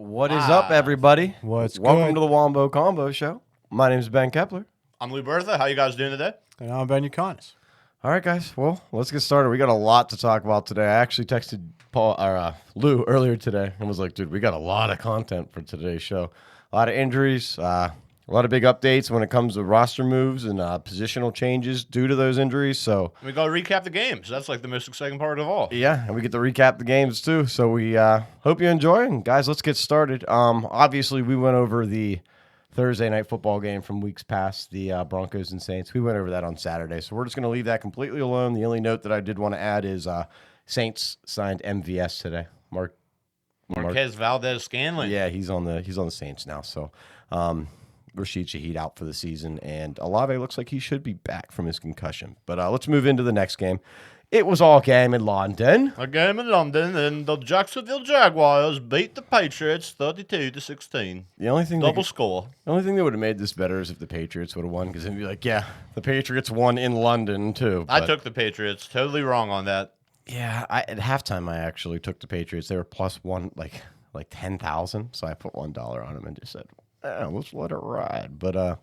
What is up, everybody? Welcome to the Wombo Combo Show. My name is Ben Kepler. I'm Lou Bertha. How you guys doing today? And I'm Ben Yukonis. All right, guys. Well, let's get started. We got a lot to talk about today. I actually texted Lou earlier today and was like, dude, we got a lot of content for today's show. A lot of injuries, a lot of big updates when it comes to roster moves and positional changes due to those injuries. So We got to recap the games. That's like the most exciting part of all. yeah, and we get to recap the games too. So we hope you enjoy. And guys, let's get started. Obviously, we went over the Thursday night football game from weeks past, the Broncos and Saints. We went over that on Saturday. So we're just going to leave that completely alone. The only note that I did want to add is Saints signed MVS today. Marquez Valdez-Scantling. Yeah, he's on the Saints now. So Rashid Shaheed out for the season, and Olave looks like he should be back from his concussion. But let's move into the next game. It was all game in London. A game in London, and the Jacksonville Jaguars beat the Patriots 32-16. The only thing score. The only thing that would have made this better is if the Patriots would have won, because it'd be like, yeah, the Patriots won in London too. I took the Patriots. Totally wrong on that. Yeah, at halftime I actually took the Patriots. They were plus one, like 10,000. So I put $1 on them and just said, let's let it ride. But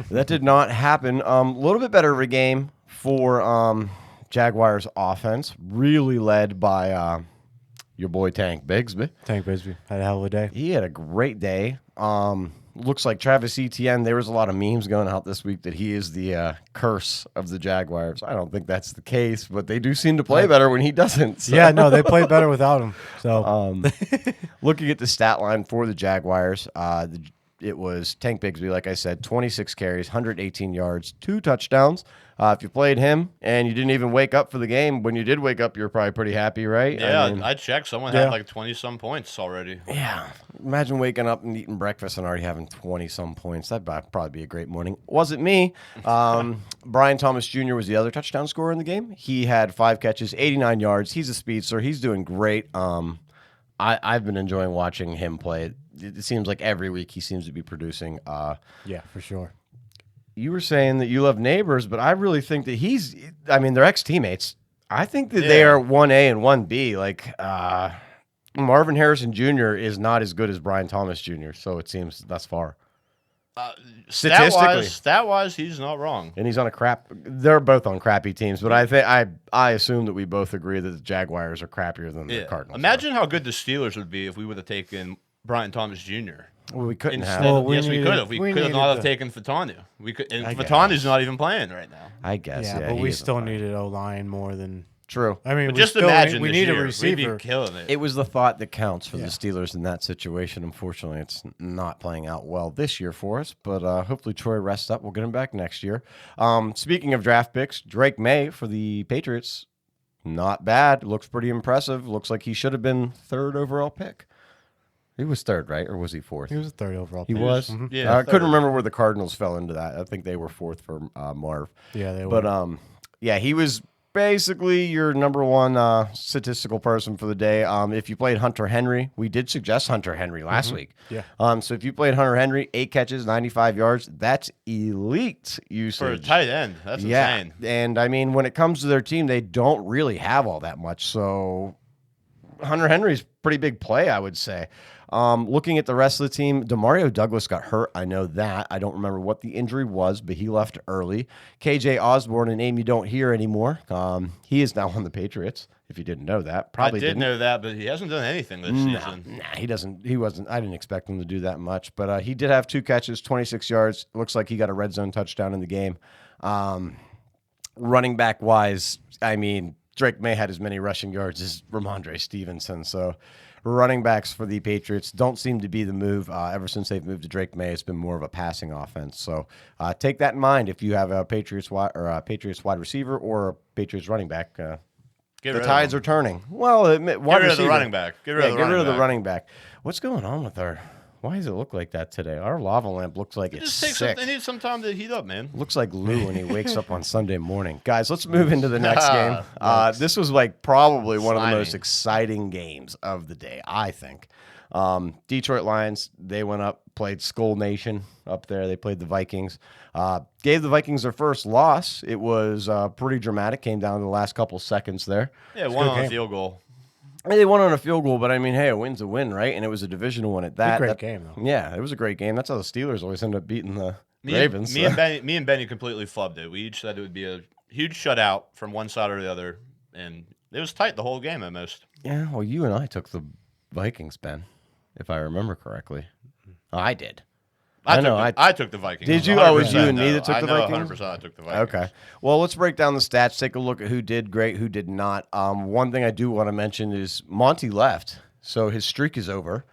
that did not happen. A little bit better of a game for Jaguars offense, really led by your boy Tank Bigsby. Tank Bigsby had a hell of a day. He had a great day. Looks like Travis Etienne, there was a lot of memes going out this week that he is the curse of the Jaguars. I don't think that's the case, but they do seem to play better when he doesn't. So. Yeah, no, they play better without him. So, looking at the stat line for the Jaguars, it was Tank Bigsby, like I said, 26 carries, 118 yards, 2 touchdowns. If you played him and you didn't even wake up for the game, when you did wake up, you were probably pretty happy, right? Yeah, I checked. Someone had like 20-some points already. Yeah. Imagine waking up and eating breakfast and already having 20-some points. That'd probably be a great morning. Wasn't me. Brian Thomas Jr. was the other touchdown scorer in the game. He had 5 catches, 89 yards. He's a speedster. He's doing great. I've been enjoying watching him play. It seems like every week he seems to be producing. yeah, for sure. You were saying that you love Neighbors, but I really think that they're ex-teammates. I think that they are 1A and 1B. Like, Marvin Harrison Jr. is not as good as Brian Thomas Jr., so it seems thus far. Statistically. Stat-wise, he's not wrong. And he's on they're both on crappy teams, but I assume that we both agree that the Jaguars are crappier than the Cardinals. Imagine how good the Steelers would be if we would have taken Brian Thomas Jr. Well, we couldn't have. Yes, we could have. We could not have taken Fatanu. Fatanu's not even playing right now. I guess, yeah, but we still needed O-line more than... True. I mean, just imagine we need a receiver. We'd be killing it. It was the thought that counts for the Steelers in that situation. Unfortunately, it's not playing out well this year for us, but hopefully Troy rests up. We'll get him back next year. Speaking of draft picks, Drake May for the Patriots, not bad. Looks pretty impressive. Looks like he should have been 3rd overall pick. He was 3rd, right? Or was he 4th? He was a 3rd overall He pick. was? Mm-hmm. Yeah. I couldn't remember where the Cardinals fell into that. I think they were 4th for Marv. Yeah, they were. But, he was basically your number one statistical person for the day. If you played Hunter Henry, we did suggest Hunter Henry last week. Yeah. So if you played Hunter Henry, 8 catches, 95 yards, that's elite usage. For a tight end, that's insane. And, when it comes to their team, they don't really have all that much. So Hunter Henry's pretty big play, I would say. Looking at the rest of the team, Demario Douglas got hurt. I know that. I don't remember what the injury was, but he left early. KJ Osborne, a name you don't hear anymore. He is now on the Patriots, if you didn't know that. Probably I did know that, but he hasn't done anything this season. Nah, he doesn't. He wasn't. I didn't expect him to do that much, but he did have 2 catches, 26 yards. Looks like he got a red zone touchdown in the game. Running back wise, Drake May had as many rushing yards as Ramondre Stevenson, so running backs for the Patriots don't seem to be the move. Ever since they've moved to Drake May, it's been more of a passing offense. So take that in mind if you have a Patriots wide receiver or a Patriots running back. The tides are turning. Well, get rid of the running back. Get rid of the running back. What's going on with our? Why does it look like that today? Our lava lamp looks like it's sick. They need some time to heat up, man. Looks like Lou when he wakes up on Sunday morning. Guys, let's move into the next game. This was probably one of the most exciting games of the day, I think. Detroit Lions, they went up, played Skull Nation up there. They played the Vikings. Gave the Vikings their first loss. It was pretty dramatic. Came down to the last couple seconds there. Yeah, one on a field goal. They won on a field goal, but I mean, hey, a win's a win, right? And it was a divisional win at that. Great game, though. Yeah, it was a great game. That's how the Steelers always end up beating the Me Ravens. And, me and Benny completely flubbed it. We each said it would be a huge shutout from one side or the other, and it was tight the whole game almost. Yeah, well, you and I took the Vikings, Ben, if I remember correctly. Oh, I did. I took the Vikings. Did you? Oh, it was you 100%, and me that took the Vikings? 100% I took the Vikings. Okay. Well, let's break down the stats. Take a look at who did great, who did not. One thing I do want to mention is Monty left, so his streak is over.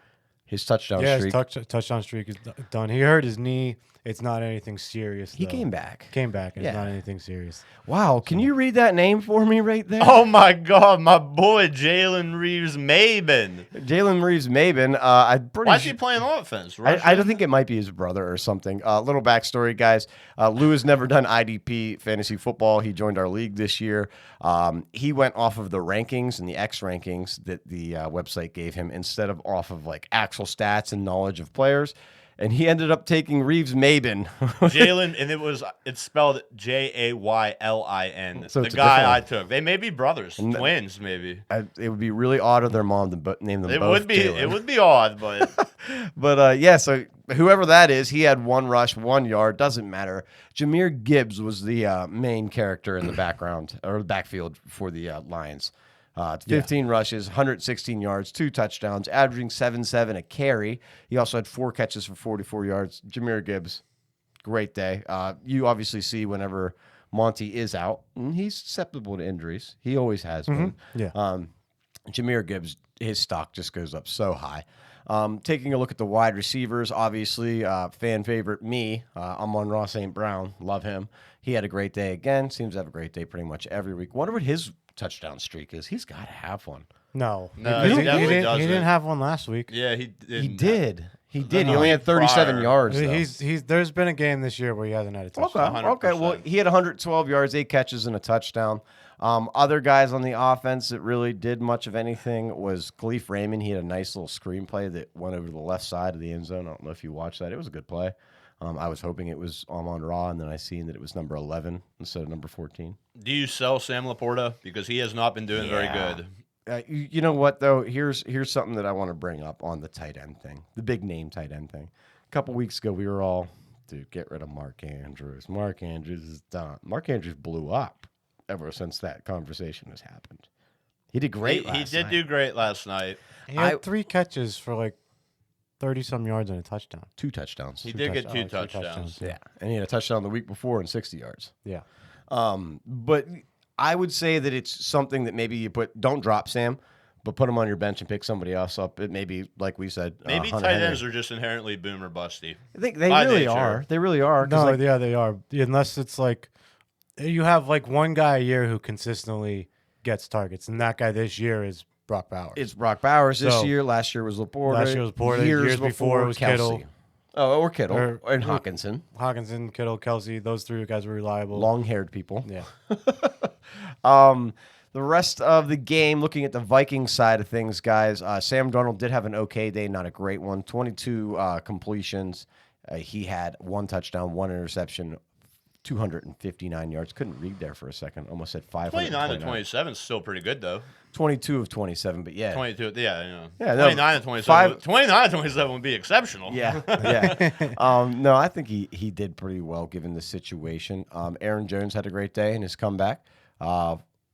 His touchdown streak. Yeah, his touchdown streak is done. He hurt his knee. It's not anything serious. He though. came back. Came back, and Yeah. it's not anything serious. Wow. Can you read that name for me right there? Oh my God, my boy Jalen Reeves Maben. Jalen Reeves Maben. I'm pretty Why is he sure. playing offense? I don't think it might be his brother or something. Little backstory, guys. Lou has never done IDP fantasy football. He joined our league this year. He went off of the rankings and the X rankings that the website gave him instead of off of like actual stats and knowledge of players. And he ended up taking Reeves Maben. Jalen, and it's spelled Jaylin. So The it's a guy different I one. took. They may be brothers, twins, maybe. It would be really odd of their mom to name them It both. would be. Jalen. It would be odd, but But yeah, so whoever that is, he had 1 rush, 1 yard, doesn't matter. Jameer Gibbs was the main character in the background or backfield for the Lions. 15 rushes, 116 yards, 2 touchdowns, averaging 7.7 a carry. He also had 4 catches for 44 yards. Jameer Gibbs, great day. You obviously see whenever Monty is out, and he's susceptible to injuries. He always has been. Yeah. Jameer Gibbs, his stock just goes up so high. Taking a look at the wide receivers, obviously, fan favorite me. I'm on Ross St. Brown. Love him. He had a great day again. Seems to have a great day pretty much every week. Wonder what his touchdown streak is. He's got to have one. No, he, he didn't, definitely he doesn't. didn't have one last week. yeah, he did. He did. He did. No, He only had 37 prior. yards. Though. He's there's been a game this year where he hasn't had a touchdown. Okay. Well, 100%. he had 112 yards, 8 catches, and a touchdown. Other guys on the offense that really did much of anything was Khalif Raymond. He had a nice little screenplay that went over to the left side of the end zone. I don't know if you watched that. It was a good play. I was hoping it was Amon-Ra, and then I seen that it was number 11 instead of number 14. Do you sell Sam Laporta because he has not been doing very good? You know what though? Here's something that I want to bring up on the tight end thing, the big name tight end thing. A couple weeks ago, we were all, dude, get rid of Mark Andrews. Mark Andrews is done. Mark Andrews blew up ever since that conversation has happened. He did great. He did do great last night. He had 3 catches for like 30-some yards and a touchdown. 2 touchdowns. He did get 2 two touchdowns. Yeah, and he had a touchdown the week before and 60 yards. Yeah. But I would say that it's something that maybe you don't drop Sam, but put him on your bench and pick somebody else up. It may be, like we said, Maybe Hunter tight Henry. ends are just inherently boom or busty. I think they by really nature. are. They really are. 'Cause, No, like, yeah, they are. Unless it's like you have like one guy a year who consistently gets targets, and that guy this year is Brock Bowers. it's Brock Bowers this So, year. Last year was Laporta. last year was Laporta. Years before it was Kelsey. Kittle. Oh, or Kittle. Or- and Hawkinson. Hawkinson, Kittle, Kelsey, those 3 guys were reliable. Long-haired people. Yeah. The rest of the game, looking at the Vikings side of things, guys, Sam Darnold did have an okay day, not a great one. 22 completions. He had 1 touchdown, 1 interception, 259 yards. Couldn't read there for a second. Almost said 529. 29 to 27 is still pretty good, though. 22 of 27, but yeah. 22, yeah, you know. Yeah, no, 29 to 27. 5 29 to 27 would be exceptional. Yeah, yeah. No, I think he did pretty well given the situation. Aaron Jones had a great day in his comeback.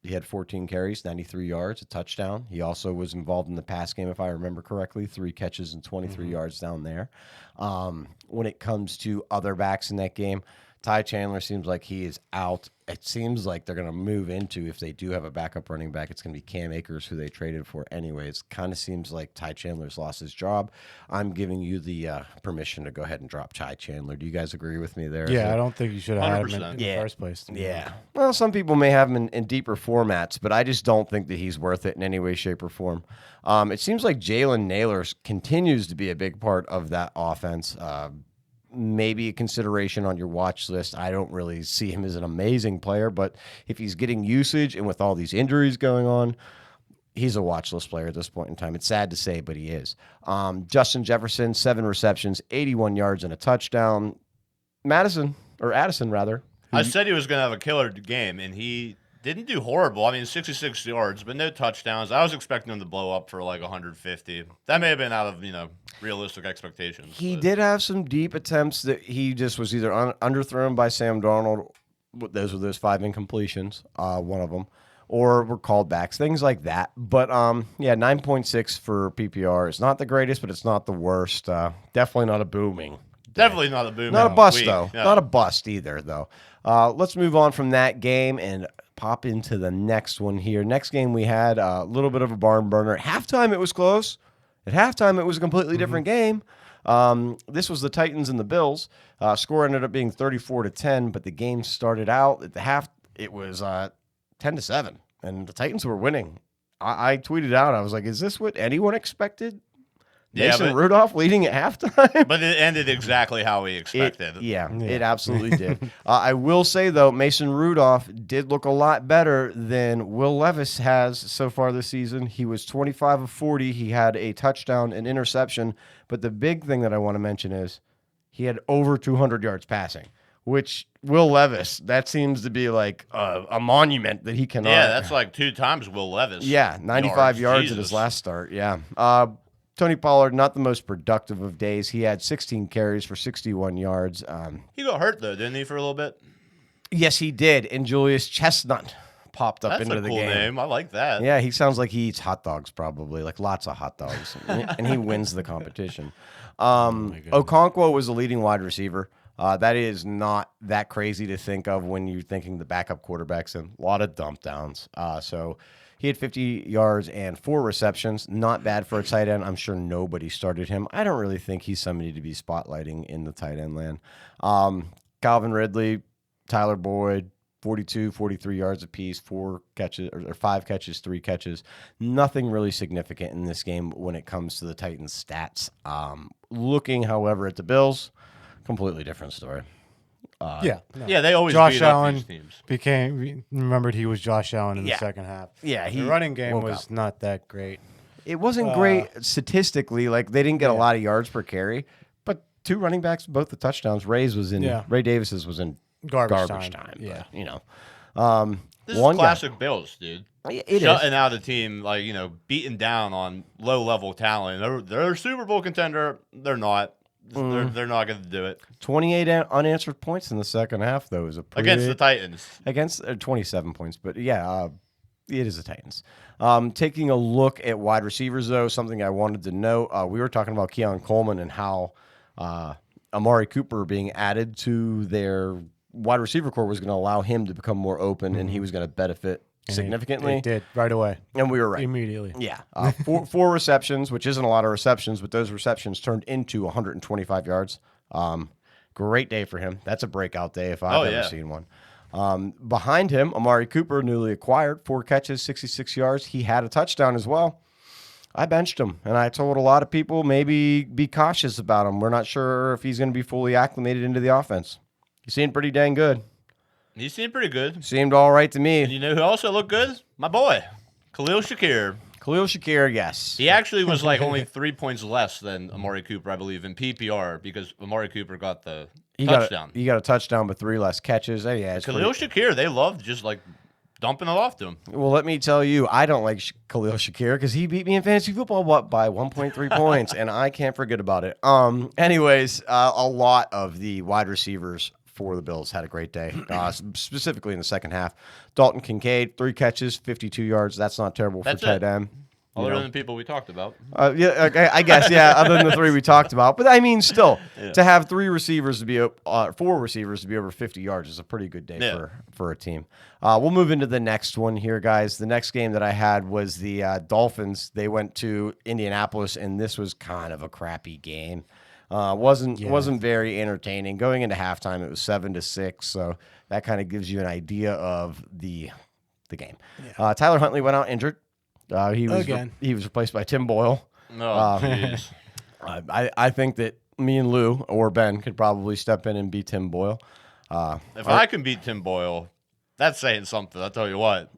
He had 14 carries, 93 yards, a touchdown. He also was involved in the pass game, if I remember correctly, 3 catches and 23 yards down there. When it comes to other backs in that game, Ty Chandler seems like he is out. It seems like they're going to move into, if they do have a backup running back, it's going to be Cam Akers, who they traded for anyways. Kind of seems like Ty Chandler's lost his job. I'm giving you the permission to go ahead and drop Ty Chandler. Do you guys agree with me there? Yeah, I don't think you should have had him in 100%. the first place. to be honest. Yeah. Well, some people may have him in deeper formats, but I just don't think that he's worth it in any way, shape, or form. It seems like Jalen Naylor continues to be a big part of that offense. Maybe a consideration on your watch list. I don't really see him as an amazing player, but if he's getting usage and with all these injuries going on, he's a watch list player at this point in time. It's sad to say, but he is. Justin Jefferson, 7 receptions, 81 yards, and a touchdown. Addison, rather. I said he was going to have a killer game, and he didn't do horrible. I mean, 66 yards, but no touchdowns. I was expecting him to blow up for like 150. That may have been out of realistic expectations. He but- did have some deep attempts that he just was either underthrown by Sam Darnold. Those were those 5 incompletions, one of them, or were called backs, things like that. But yeah, 9.6 for PPR. It's not the greatest, but it's not the worst. Definitely not a booming. Definitely not a boom. Not a bust, week. though. No. Not a bust either, though. Let's move on from that game and pop into the next one here. Next game we had a little bit of a barn burner. At halftime, it was close. At halftime, it was a completely different game. This was the Titans and the Bills. Score ended up being 34-10, but the game started out at the half. It was 10-7, and the Titans were winning. I tweeted out, I was like, "Is this what anyone expected?" Yeah, Mason but- Rudolph leading at halftime. But it ended exactly how we expected. It absolutely did. I will say, though, Mason Rudolph did look a lot better than Will Levis has so far this season. He was 25 of 40. He had a touchdown, an interception. But the big thing that I want to mention is he had over 200 yards passing, which Will Levis, that seems to be like a monument that he cannot. Yeah, that's like 2 times Will Levis. Yeah, 95 yards at his Jesus. last start. Yeah. Tony Pollard, not the most productive of days. He had 16 carries for 61 yards. He got hurt, though, didn't he, for a little bit? Yes, he did. And Julius Chestnut popped up That's into a the cool game. name. I like that. Yeah, he sounds like he eats hot dogs, probably, like lots of hot dogs. And he wins the competition. Okonkwo was the leading wide receiver. That is not that crazy to think of when you're thinking the backup quarterbacks and a lot of dump downs. So he had 50 yards and 4 receptions. Not bad for a tight end. I'm sure nobody started him. I don't really think he's somebody to be spotlighting in the tight end land. Calvin Ridley, Tyler Boyd, 42, 43 yards apiece, 4 catches or 5 catches, 3 catches. Nothing really significant in this game when it comes to the Titans' stats. Looking, however, at the Bills, completely different story. Yeah. Yeah, they always Josh beat up Allen these teams. remembered he was Josh Allen in Yeah. the second half. Yeah, The running game woke was up. not that great. It wasn't great statistically. Like they didn't get a lot of yards per carry, but 2 running backs, both the touchdowns. Ray Davis's was in garbage time. Yeah. But, you know, This one is guy- classic Bills, dude. It is. Shutting out a team, like, beating down on low-level talent. They're a Super Bowl contender. They're not. They're not going to do it. 28 unanswered points in the second half, though, is a pretty Against the Titans. against 27 points, but yeah, it is the Titans. Taking a look at wide receivers, though, something I wanted to note, we were talking about Keon Coleman and how Amari Cooper being added to their wide receiver core was going to allow him to become more open, and he was going to benefit And significantly. It did right away. And we were right. Immediately. Yeah, four receptions, which isn't a lot of receptions, but those receptions turned into 125 yards. Great day for him. That's a breakout day if I've ever seen one. Behind him, Amari Cooper, newly acquired, 4 catches, 66 yards. He had a touchdown as well. I benched him, and I told a lot of people maybe be cautious about him. We're not sure if he's going to be fully acclimated into the offense. He seemed pretty dang good. He seemed pretty good. Seemed all right to And me. you know who also looked good? My boy, Khalil Shakir. Khalil Shakir, yes. He actually was like only 3 points less than Amari Cooper, I believe, in PPR because Amari Cooper got the touchdown. He got a touchdown, but 3 less catches. Yeah, it's Khalil Shakir, they loved just like dumping it off to him. Well, let me tell you, I don't like Khalil Shakir because he beat me in fantasy football by 1.3 points, and I can't forget about it. Anyways, a lot of the wide receivers for the Bills had a great day, specifically in the second half. Dalton Kincaid, 3 catches, 52 yards. That's not terrible That's for tight end. Other than the people we talked about. Yeah, okay, I guess, yeah, other than the 3 we talked about. But, I mean, still, to have 4 receivers to be over 50 yards is a pretty good day for a team. We'll move into the next one here, guys. The next game that I had was the Dolphins. They went to Indianapolis, and this was kind of a crappy game. Wasn't very entertaining. Going into halftime, it was 7-6, so that kind of gives you an idea of the game. Yeah. Tyler Huntley went out injured. He was replaced by Tim Boyle. Oh, jeez. I think that me and Lou or Ben could probably step in and beat Tim Boyle. If I can beat Tim Boyle, That's saying something. I'll tell you what.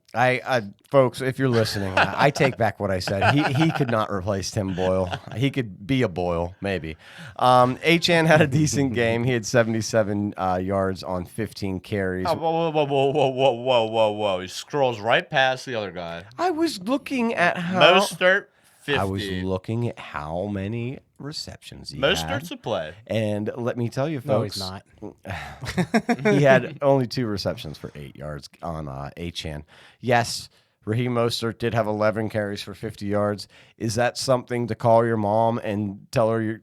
Folks, if you're listening, I take back what I said. He could not replace Tim Boyle. He could be a Boyle, maybe. Achan had a decent game. He had 77 yards on 15 carries. Oh, whoa. He scrolls right past the other guy. I was looking at how Mostert, 50. I was looking at how many receptions he Mostert's had. a play. And let me tell you, No, folks, he's not. he had only 2 receptions for 8 yards on Achan. Yes, Raheem Mostert did have 11 carries for 50 yards. Is that something to call your mom and tell her you're...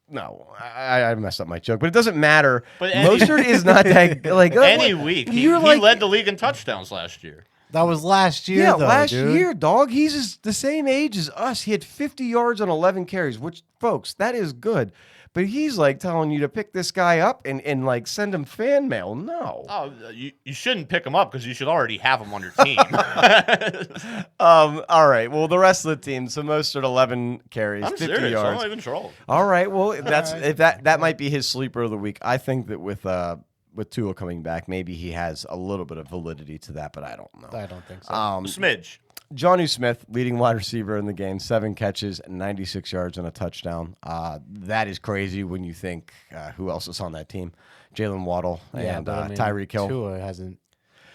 No, I messed up my joke, but it doesn't matter. But Mostert is not that... Like, Any week. He led the league in touchdowns last year. That was last year, Yeah, though, last dude. year, dog. He's the same age as us. He had 50 yards on 11 carries, which, folks, that is good. But he's like telling you to pick this guy up and like send him fan mail. No. Oh, you shouldn't pick him up because you should already have him on your team. All right. Well, the rest of the team. So Mostert 11 carries, I'm 50 serious. yards. I'm not even trolling. All right. Well, if that might be his sleeper of the week. I think that with Tua coming back, maybe he has a little bit of validity to that, but I don't know. I don't think so. Smidge. Jonnu Smith, leading wide receiver in the game, 7 catches, 96 yards, and a touchdown. That is crazy when you think who else is on that team. Jalen Waddle and but I mean, Tyreek Hill. Tua hasn't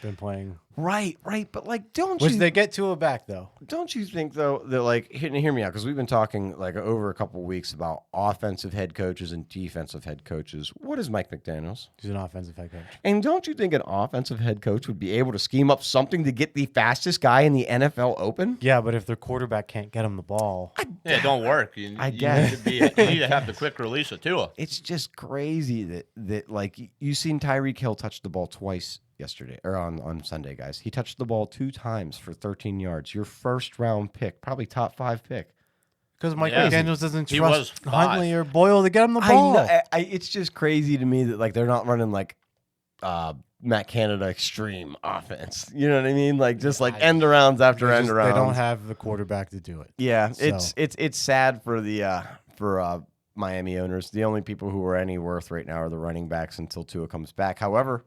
been playing. Right. But like, Which they get Tua back, though. Don't you think though that like hear me out, because we've been talking like over a couple of weeks about offensive head coaches and defensive head coaches. What is Mike McDaniels? He's an offensive head coach. And don't you think an offensive head coach would be able to scheme up something to get the fastest guy in the NFL open? Yeah, but if their quarterback can't get him the ball, Yeah, it don't work. You guess. need to have the quick release of Tua. It's just crazy that like you seen Tyreek Hill touch the ball twice yesterday or on Sunday, guys. He touched the ball 2 times for 13 yards. Your first round pick, probably top 5 pick. because Mike Yeah. McDaniels doesn't He trust was Huntley 5. or Boyle to get him the ball. I know. It's just crazy to me that like they're not running like Matt Canada extreme offense. You know what I mean? Like just like end arounds after end arounds. They don't have the quarterback to do it. Yeah, So- it's sad for the Miami owners. The only people who are any worth right now are the running backs until Tua comes back. However,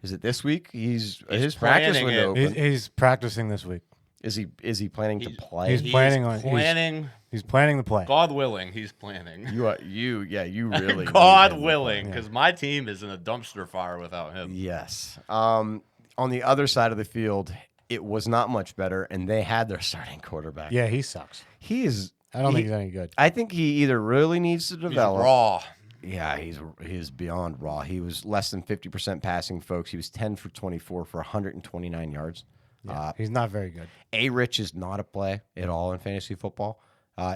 is it this week? His practice planning window it. open. He's practicing this week. Is he planning to play? he's planning on- He's planning the play. God willing, he's planning. You really God need him to willing, play. because my team is in a dumpster fire without him. Yes. On the other side of the field, it was not much better, and they had their starting quarterback. Yeah, he sucks. He is. I don't think he's any good. I think he either really needs to He's develop. raw. Yeah, he's beyond raw. He was less than 50% passing, folks. He was 10 for 24 for 129 yards. Yeah, he's not very good. A-Rich is not a play at all in fantasy football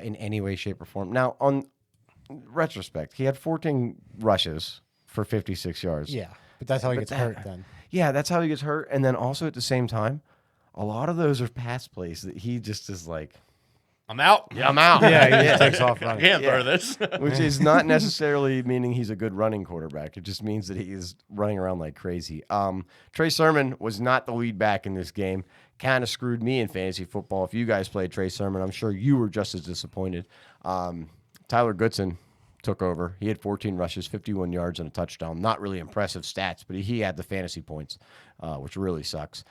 in any way, shape, or form. Now, on retrospect, he had 14 rushes for 56 yards. Yeah, but that's how he But gets that- hurt then. Yeah, that's how he gets hurt. And then also at the same time, a lot of those are pass plays that he just is like, I'm out. yeah, I'm out. Yeah, he just takes off I running. can't Yeah. throw this. Which is not necessarily meaning he's a good running quarterback. It just means that he is running around like crazy. Trey Sermon was not the lead back in this game. Kind of screwed me in fantasy football. If you guys played Trey Sermon, I'm sure you were just as disappointed. Tyler Goodson took over. He had 14 rushes, 51 yards, and a touchdown. Not really impressive stats, but he had the fantasy points, which really sucks.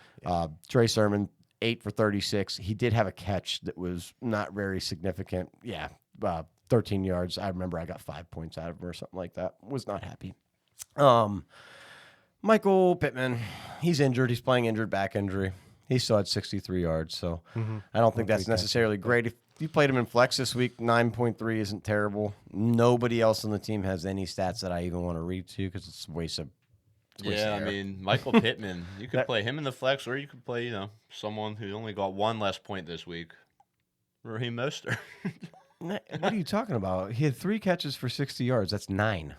Trey Sermon, 8 for 36. He did have a catch that was not very significant. Yeah, 13 yards. I remember I got 5 points out of him or something like that. Was not happy. Michael Pittman, he's injured. He's playing injured back injury. He still had 63 yards, so I don't think that's necessarily great. If you played him in flex this week, 9.3 isn't terrible. Nobody else on the team has any stats that I even want to read to because it's a waste of Yeah, I mean, Michael Pittman. You could play him in the flex, or you could play, someone who only got 1 less point this week. Raheem Mostert. What are you talking about? He had 3 catches for 60 yards. That's 9.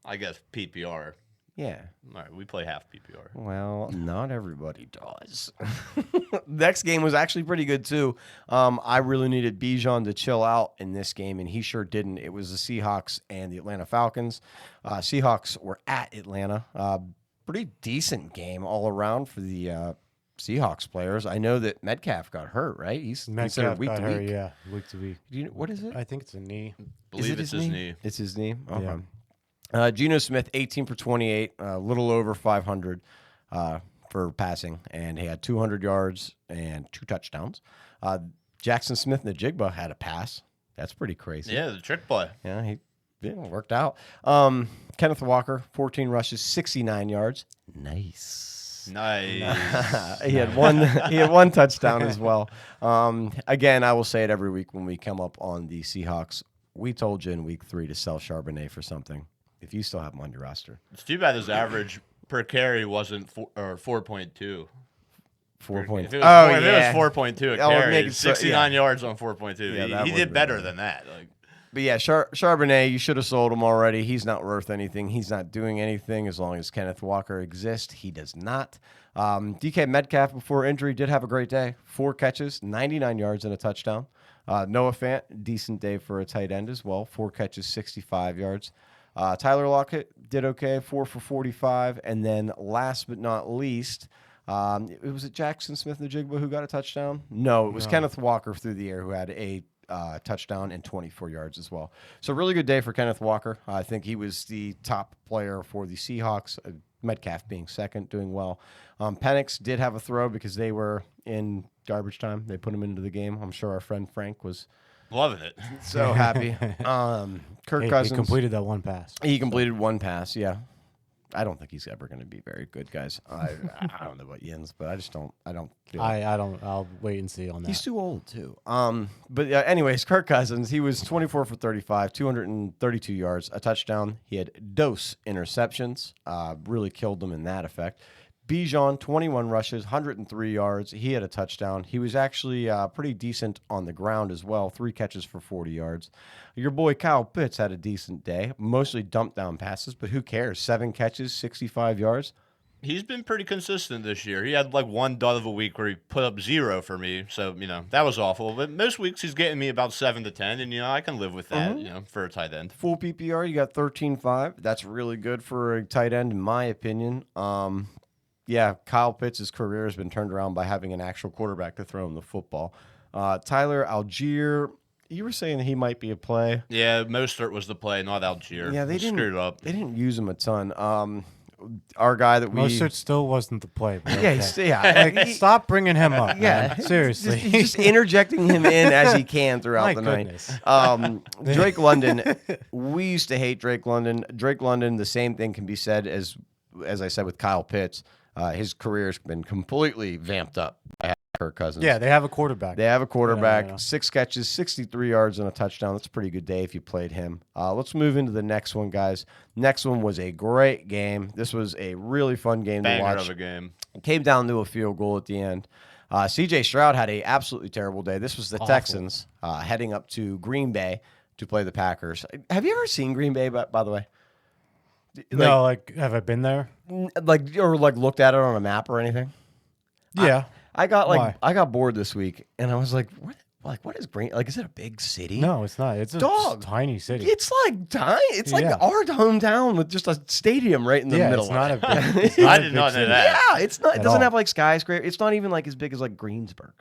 I guess PPR. Yeah. All right, we play half PPR. Well, not everybody does. Next game was actually pretty good, too. I really needed Bijan to chill out in this game, and he sure didn't. It was the Seahawks and the Atlanta Falcons. Seahawks were at Atlanta. Pretty decent game all around for the Seahawks players. I know that Metcalf got hurt, right? He's considered week to week. Yeah, week to week. What is it? I think it's a knee. Believe it's his knee. It's his knee? Okay. Yeah. Geno Smith, 18 for 28, a little over 500 for for passing, and he had 200 yards and 2 touchdowns. Jackson Smith-Njigba had a pass. That's pretty crazy. Yeah, the trick play. Yeah, he worked out. Kenneth Walker, 14 rushes, 69 yards. Nice. Nice. He had one touchdown as well. Again, I will say it every week when we come up on the Seahawks. We told you in week 3 to sell Charbonnet for something. If you still have him on your roster, It's too bad his average per carry wasn't 4.2. 4.0. If it was, Oh, if yeah. it was 4.2 a Oh, carry, make it so- 69 yeah. yards on 4.2. Yeah, that he would've did been better better. than that. Like, But yeah, Charbonnet, you should have sold him already. He's not worth anything. He's not doing anything as long as Kenneth Walker exists. He does not. DK Metcalf, before injury, did have a great day. 4 catches, 99 yards, and a touchdown. Noah Fant, decent day for a tight end as well. 4 catches, 65 yards. Tyler Lockett did okay, 4 for 45. And then last but not least, was it Jackson Smith-Njigba who got a touchdown? No, it was Kenneth Walker through the air who had a touchdown and 24 yards as well. So really good day for Kenneth Walker. I think he was the top player for the Seahawks. Metcalf being second, doing well. Penix did have a throw because they were in garbage time. They put him into the game. I'm sure our friend Frank was loving it. so happy. Kirk Cousins. He completed that one pass. He completed one pass, yeah. I don't think he's ever going to be very good, guys. I don't know about Jens, but I don't feel it. I don't. I'll wait and see on that. He's too old, too. But anyways, Kirk Cousins, he was 24 for 35, 232 yards, a touchdown. He had dose interceptions, really killed them in that effect. Bijan, 21 rushes, 103 yards. He had a touchdown. He was actually pretty decent on the ground as well, 3 catches for 40 yards. Your boy Kyle Pitts had a decent day, mostly dump down passes, but who cares? 7 catches, 65 yards. He's been pretty consistent this year. He had like one dud of a week where he put up 0 for me. So, that was awful. But most weeks he's getting me about 7 to 10, and, I can live with that, for a tight end. Full PPR, you got 13.5. That's really good for a tight end, in my opinion. Yeah, Kyle Pitts' career has been turned around by having an actual quarterback to throw him the football. Tyler Algier, you were saying he might be a play. Yeah, Mostert was the play, not Algier. Yeah, they didn't screwed up. They didn't use him a ton. Our guy that we Mostert still wasn't the play. But yeah, okay. like, Stop bringing him up. Yeah, man. Seriously. he's just interjecting him in as he can throughout My the goodness. night. Drake London, we used to hate Drake London. Drake London, the same thing can be said as I said with Kyle Pitts. His career's been completely vamped up by Kirk Cousins. Yeah, they have a quarterback. They have a quarterback, Yeah. 6 catches, 63 yards, and a touchdown. That's a pretty good day if you played him. Let's move into the next one, guys. Next one was a great game. This was a really fun game to Banger watch. of a game. It came down to a field goal at the end. C.J. Stroud had a absolutely terrible day. This was the Texans heading up to Green Bay to play the Packers. Have you ever seen Green Bay, by the way? No, have I been there? Or looked at it on a map or anything? Yeah. I got Why? I got bored this week, and I was like, what is Green? Is it a big city? No, it's not. It's a Dog. tiny city. It's like tiny. It's like Yeah. our hometown with just a stadium right in the middle. It's not a of it. big. It's not I a did big not know city. that. Yeah, it's not. It At doesn't all. have like skyscraper. It's not even like as big as like Greensburg.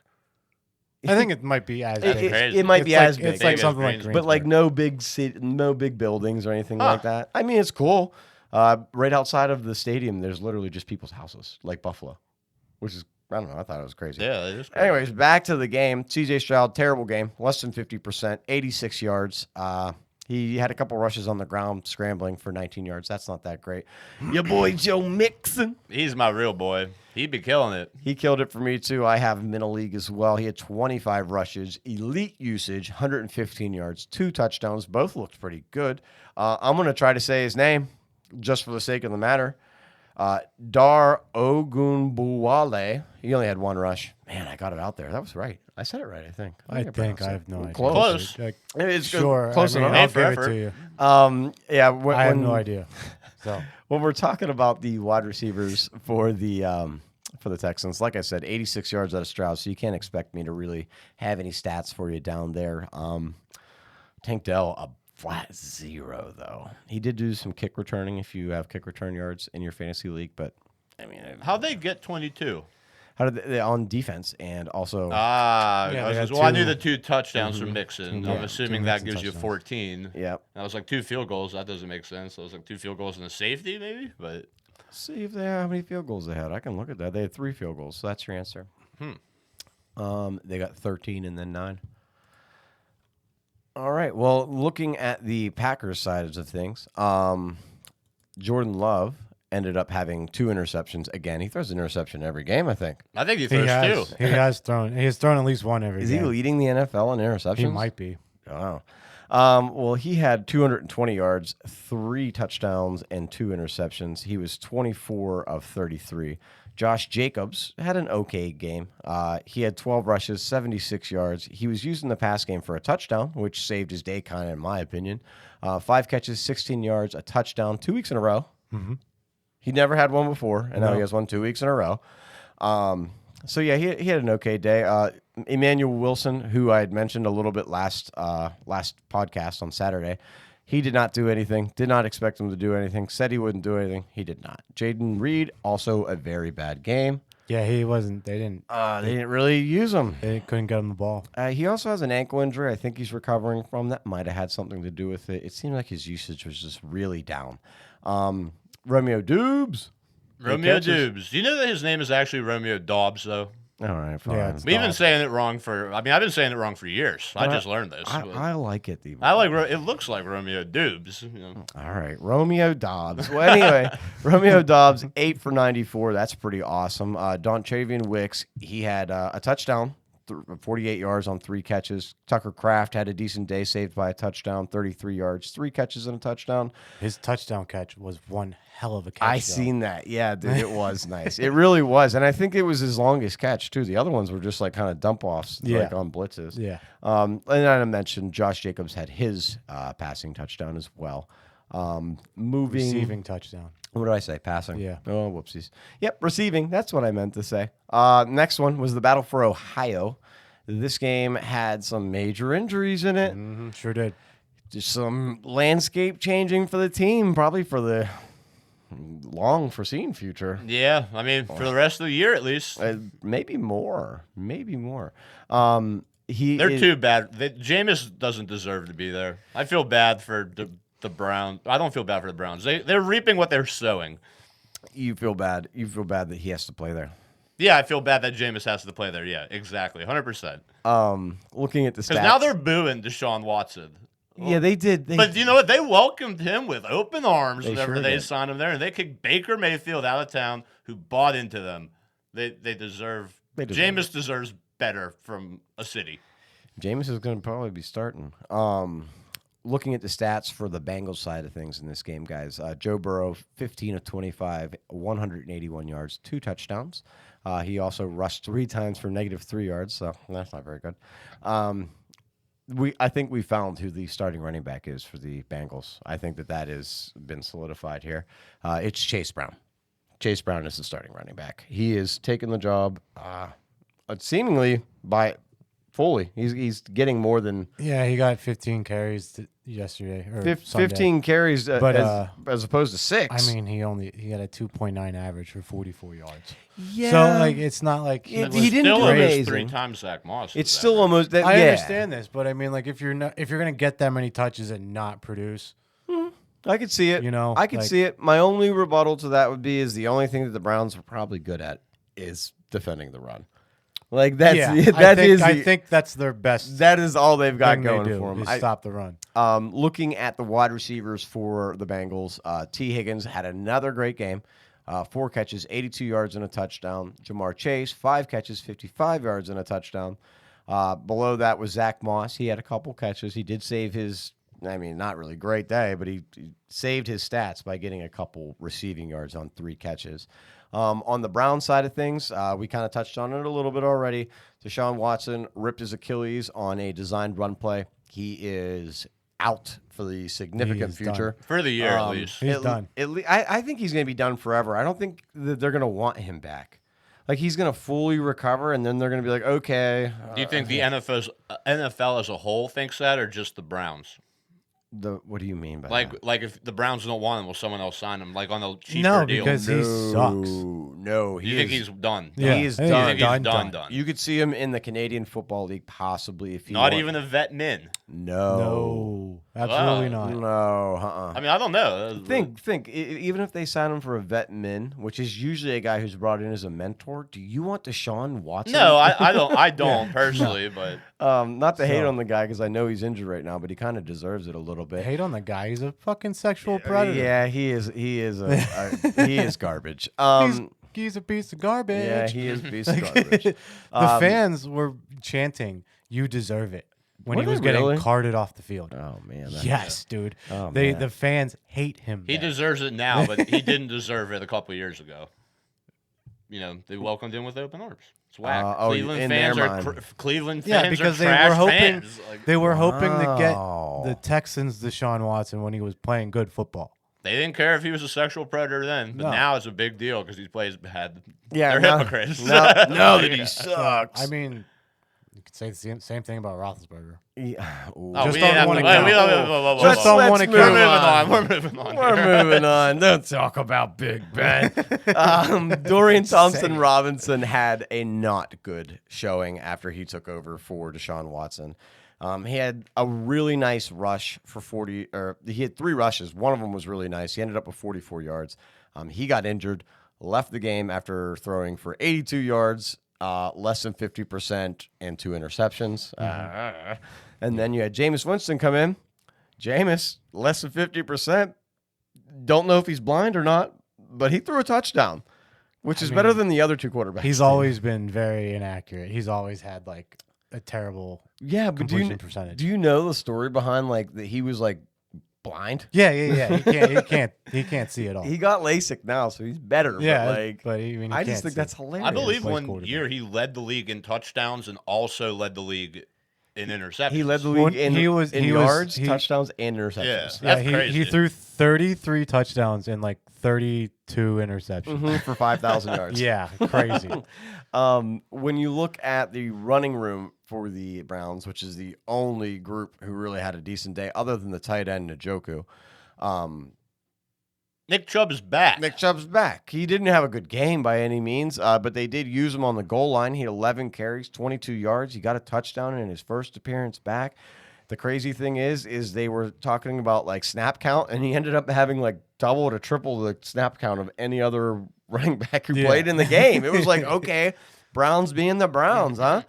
I think it might be as big. crazy. It might It's be like- as big, It's like Big as something like Greensburg. but like Greensburg. no big city, no big buildings or anything Huh. like that. I mean, it's cool. Right outside of the stadium, there's literally just people's houses, like Buffalo, which is I don't know. I thought it was crazy. Yeah, it is great. Anyways, back to the game. C.J. Stroud, terrible game, less than 50%, 86 yards. He had a couple rushes on the ground, scrambling for 19 yards. That's not that great. Your boy Joe Mixon. He's my real boy. He'd be killing it. He killed it for me, too. I have him in a league as well. He had 25 rushes, elite usage, 115 yards, 2 touchdowns. Both looked pretty good. I'm going to try to say his name just for the sake of the matter. Dar Ogunbuwale. He only had 1 rush. Man, I got it out there. That was right. I said it right, I think. I think pronounced I it. have no idea. Close. Close. It's good. Sure. Close I mean, enough. I'll Made for give it effort. to you. Yeah. I have no idea. So When we're talking about the wide receivers for the Texans, like I said, 86 yards out of Stroud, so you can't expect me to really have any stats for you down there. Tank Dell, a flat 0, though. He did do some kick returning if you have kick return yards in your fantasy league, but I mean, How'd they get 22? how did they on defense and also Ah, Yeah, they had well, I knew two- the 2 touchdowns from Mixon. I'm yeah, assuming 2 that Mixon gives you touchdowns. 14. yeah. That was like 2 field goals. That doesn't make sense. So it was like 2 field goals and a safety, maybe. But See if they how many field goals they had. I can look at that. They had 3 field goals, so that's your answer. They got 13 and then 9. All right. Well, looking at the Packers side of things, Jordan Love ended up having 2 interceptions. Again, he throws an interception every game, I think. I think he He throws has. 2. He has thrown. He has thrown at least one every Is he game. leading the NFL in interceptions? He might be. Wow. Well, he had 220 yards, 3 touchdowns, and 2 interceptions. He was 24 of 33. Josh Jacobs had an okay game. He had 12 rushes, 76 yards. He was used in the pass game for a touchdown, which saved his day, kind of, in my opinion. 5 catches, 16 yards, a touchdown, 2 weeks in a row. Mm-hmm. He never had one before, and now No. he has one 2 weeks in a row. So, yeah, he had an okay day. Emmanuel Wilson, who I had mentioned a little bit last podcast on Saturday, he did not do anything. Did not expect him to do anything. Said he wouldn't do anything. He did not. Jaden Reed, also a very bad game. Yeah, he wasn't. They didn't. They didn't really use him. They couldn't get him the ball. He also has an ankle injury. I think he's recovering from that. Might have had something to do with it. It seemed like his usage was just really down. Romeo Dubes. Romeo catches. Dubes. Do you know that his name is actually Romeo Dobbs, though? All right, fine. Yeah, it's We've been Dobbs. saying it wrong I've been saying it wrong for years. I just learned this. I like it. It looks like Romeo Dubes. You know. All right, Romeo Dobbs. Well, anyway, Romeo Dobbs, 8 for 94. That's pretty awesome. Dontravian Wicks, he had a touchdown, 48 yards on 3 catches. Tucker Kraft had a decent day, saved by a touchdown, 33 yards, 3 catches and a touchdown. His touchdown catch was one hell of a catch. I though. seen that. Yeah, dude, it was nice. It really was, and I think it was his longest catch too. The other ones were just like kind of dump offs, like on blitzes. Yeah. And I mentioned Josh Jacobs had his passing touchdown as well. Moving Receiving touchdown. What did I say? Passing. Yeah. Oh, whoopsies. Yep, receiving. That's what I meant to say. Next one was the battle for Ohio. This game had some major injuries in it. Mm-hmm, sure did. Just some landscape changing for the team, probably for the long foreseen future. Yeah, I mean, for the rest of the year at least. Maybe more. They're too bad. Jameis doesn't deserve to be there. I feel bad for the Browns. I don't feel bad for the Browns. They're reaping what they're sowing. You feel bad. You feel bad that he has to play there. Yeah, I feel bad that Jameis has to play there. Yeah, exactly. 100%. Looking at the stats. Because now they're booing Deshaun Watson. Yeah, they did. But you know what? They welcomed him with open arms whenever sure they did. signed him there, and they kicked Baker Mayfield out of town, who bought into them. They deserve. Jameis deserves better from a city. Jameis is going to probably be starting. Looking at the stats for the Bengals side of things in this game, guys. Joe Burrow, 15 of 25, 181 yards, 2 touchdowns. He also rushed 3 times for -3 yards, so that's not very good. I think we found who the starting running back is for the Bengals. I think that has been solidified here. It's Chase Brown. Chase Brown is the starting running back. He is taking the job seemingly fully. He's getting more than Yeah, he got 15 carries yesterday. Or 15 carries as opposed to 6. I mean, he got a 2.9 average for 44 yards. yeah. So like, it's not like He It didn't was do still almost amazing. 3 times Zach Moss. It's was still average. almost that. I yeah. understand this, but I mean, like, if you're gonna get that many touches and not produce, I could see it. You know, I could like- see it. My only rebuttal to that would be is the only thing that the Browns are probably good at is defending the run. Like that's I think that's their best. that is all they've got thing going they do for them. is stop the run. Looking at the wide receivers for the Bengals, T. Higgins had another great game. 4 catches, 82 yards and a touchdown. Jamar Chase, 5 catches, 55 yards and a touchdown. Below that was Zach Moss. He had a couple catches. He did save his, not really great day, but he saved his stats by getting a couple receiving yards on 3 catches. On the Brown side of things, we kind of touched on it a little bit already. Deshaun Watson ripped his Achilles on a designed run play. He is out for the significant He is future. For the year, at least. He's done. I think he's going to be done forever. I don't think that they're going to want him back. Like, he's going to fully recover, and then they're going to be like, okay. Do you think the NFL as a whole thinks that, or just the Browns? What do you mean by that? Like if the Browns don't want him, will someone else sign him? Like on a cheaper No, deal? because he sucks. No, You think he's done? Yeah, He is I think done. You think he's done? You could see him in the Canadian Football League, possibly if he Not even a vet min. No, Absolutely Wow. not. no. I mean, I don't know. Think. Even if they sign him for a vet min, which is usually a guy who's brought in as a mentor, do you want Deshaun Watson? No, I don't. I don't personally, but not to hate So- on the guy because I know he's injured right now, but he kind of deserves it a little bit. Hate on the guy. He's a fucking sexual predator. Yeah, he is. He is. He is garbage. He's a piece of garbage. Yeah, he is a piece of garbage. The fans were chanting, "You deserve it," when Were he was they getting really? carted off the field. Oh man. Yes, dude. Oh, man. The fans hate him. he there. deserves it now. But he didn't deserve it a couple of years ago. You know, they welcomed him with open arms. It's whack. Cleveland in fans their are mind. Cleveland Yeah, fans because are they trash were hoping fans. they were hoping to Wow. get the Texans Deshaun Watson when he was playing good football. They didn't care if he was a sexual predator then, but No. now it's a big deal because he plays bad. Yeah, They're now- hypocrites. now that he Yeah. sucks. I mean, you could say the same thing about Roethlisberger. Yeah. Ooh. Oh, Just we don't didn't have wanna to- wait, count. we don't- whoa, whoa, whoa, Just whoa. don't wanna move We're count. moving on. We're moving on. We're here. moving on. Don't talk about Big Ben. Dorian Thompson Robinson had a not good showing after he took over for Deshaun Watson. He had a really nice rush for 40, or he had 3 rushes. One of them was really nice. He ended up with 44 yards. He got injured, left the game after throwing for 82 yards, less than 50%, and 2 interceptions. And then you had Jameis Winston come in. Jameis, less than 50%. Don't know if he's blind or not, but he threw a touchdown, which is better than the other 2 quarterbacks. He's did. always been very inaccurate. He's always had like a terrible Yeah, but completion percentage. do you know the story behind like that he was like blind? Yeah. He can't see at all. He got LASIK now, so he's better. yeah, but like but I mean, he I can't just think see. that's hilarious. I believe plays one quarterback. year he led the league in touchdowns and also led the league in interceptions. He led the When league in, he was- in he was- yards, he- touchdowns, and interceptions. Yeah. Yeah, That's he crazy. threw 33 touchdowns and like 32 interceptions. For 5,000 yards. Yeah, crazy. When you look at the running room for the Browns, which is the only group who really had a decent day, other than the tight end Njoku, Nick Chubb is back. Nick Chubb's back. He didn't have a good game by any means, but they did use him on the goal line. He had 11 carries, 22 yards. He got a touchdown in his first appearance back. The crazy thing is they were talking about like snap count, and he ended up having like double to triple the snap count of any other running back who Yeah. played in the game. It was like, okay, Browns being the Browns, huh?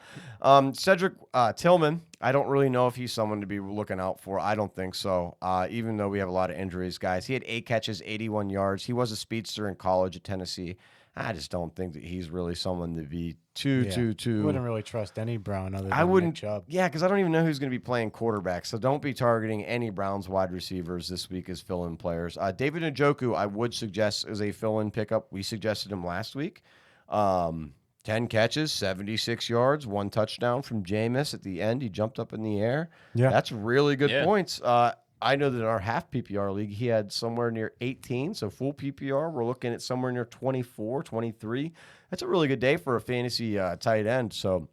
Cedric Tillman, I don't really know if he's someone to be looking out for. I don't think so. Even though we have a lot of injuries, guys. He had 8 catches, 81 yards. He was a speedster in college at Tennessee. I just don't think that he's really someone to be too. Wouldn't really trust any Brown other than I wouldn't. Nick Chubb. Yeah, because I don't even know who's going to be playing quarterback. So don't be targeting any Browns wide receivers this week as fill-in players. David Njoku, I would suggest is a fill-in pickup. We suggested him last week. 10 catches, 76 yards, 1 touchdown from Jameis at the end. He jumped up in the air. Yeah. That's really good Yeah. points. I know that in our half PPR league, he had somewhere near 18. So full PPR, we're looking at somewhere near 24, 23. That's a really good day for a fantasy tight end. So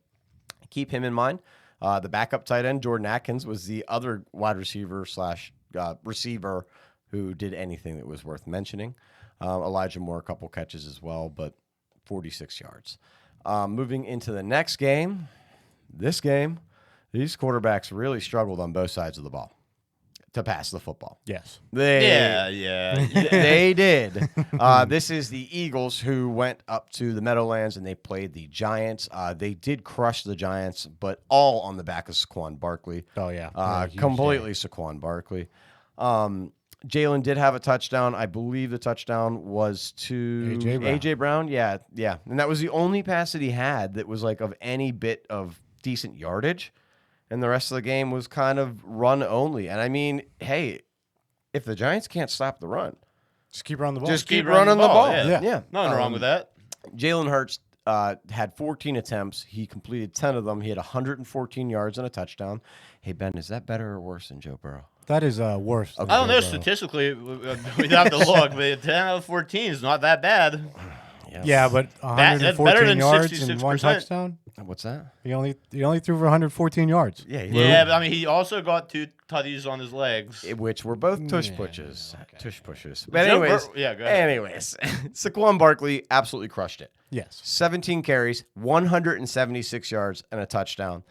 keep him in mind. The backup tight end, Jordan Atkins, was the other wide receiver slash receiver who did anything that was worth mentioning. Elijah Moore, a couple catches as well, but 46 yards. Moving into the next game, these quarterbacks really struggled on both sides of the ball to pass the football. Yes. Yeah. They did. This is the Eagles who went up to the Meadowlands and they played the Giants. They did crush the Giants, but all on the back of Saquon Barkley. Oh, yeah. Completely Saquon Barkley. Jalen did have a touchdown. I believe the touchdown was to A.J. AJ Brown. Brown. Yeah. And that was the only pass that he had that was like of any bit of decent yardage. And the rest of the game was kind of run only. And I mean, hey, if the Giants can't stop the run, Just keep running the ball. just keep running running the the ball, ball. yeah. Nothing wrong with that. Jalen Hurts had 14 attempts. He completed 10 of them. He had 114 yards and a touchdown. Hey, Ben, is that better or worse than Joe Burrow? That is worse. I don't know statistically. We'd have to look, but 10 out of 14 is not that bad. Yeah, but That's better 114 than yards and 1 66%. touchdown. What's that? He only threw for 114 yards. Yeah, Yeah, but I mean, he also got 2 tutties on his legs. which were both tush Yeah, pushes. okay. Tush pushes. But Joe anyways, yeah, go ahead. Saquon Barkley absolutely crushed it. Yes. 17 carries, 176 yards, and a touchdown.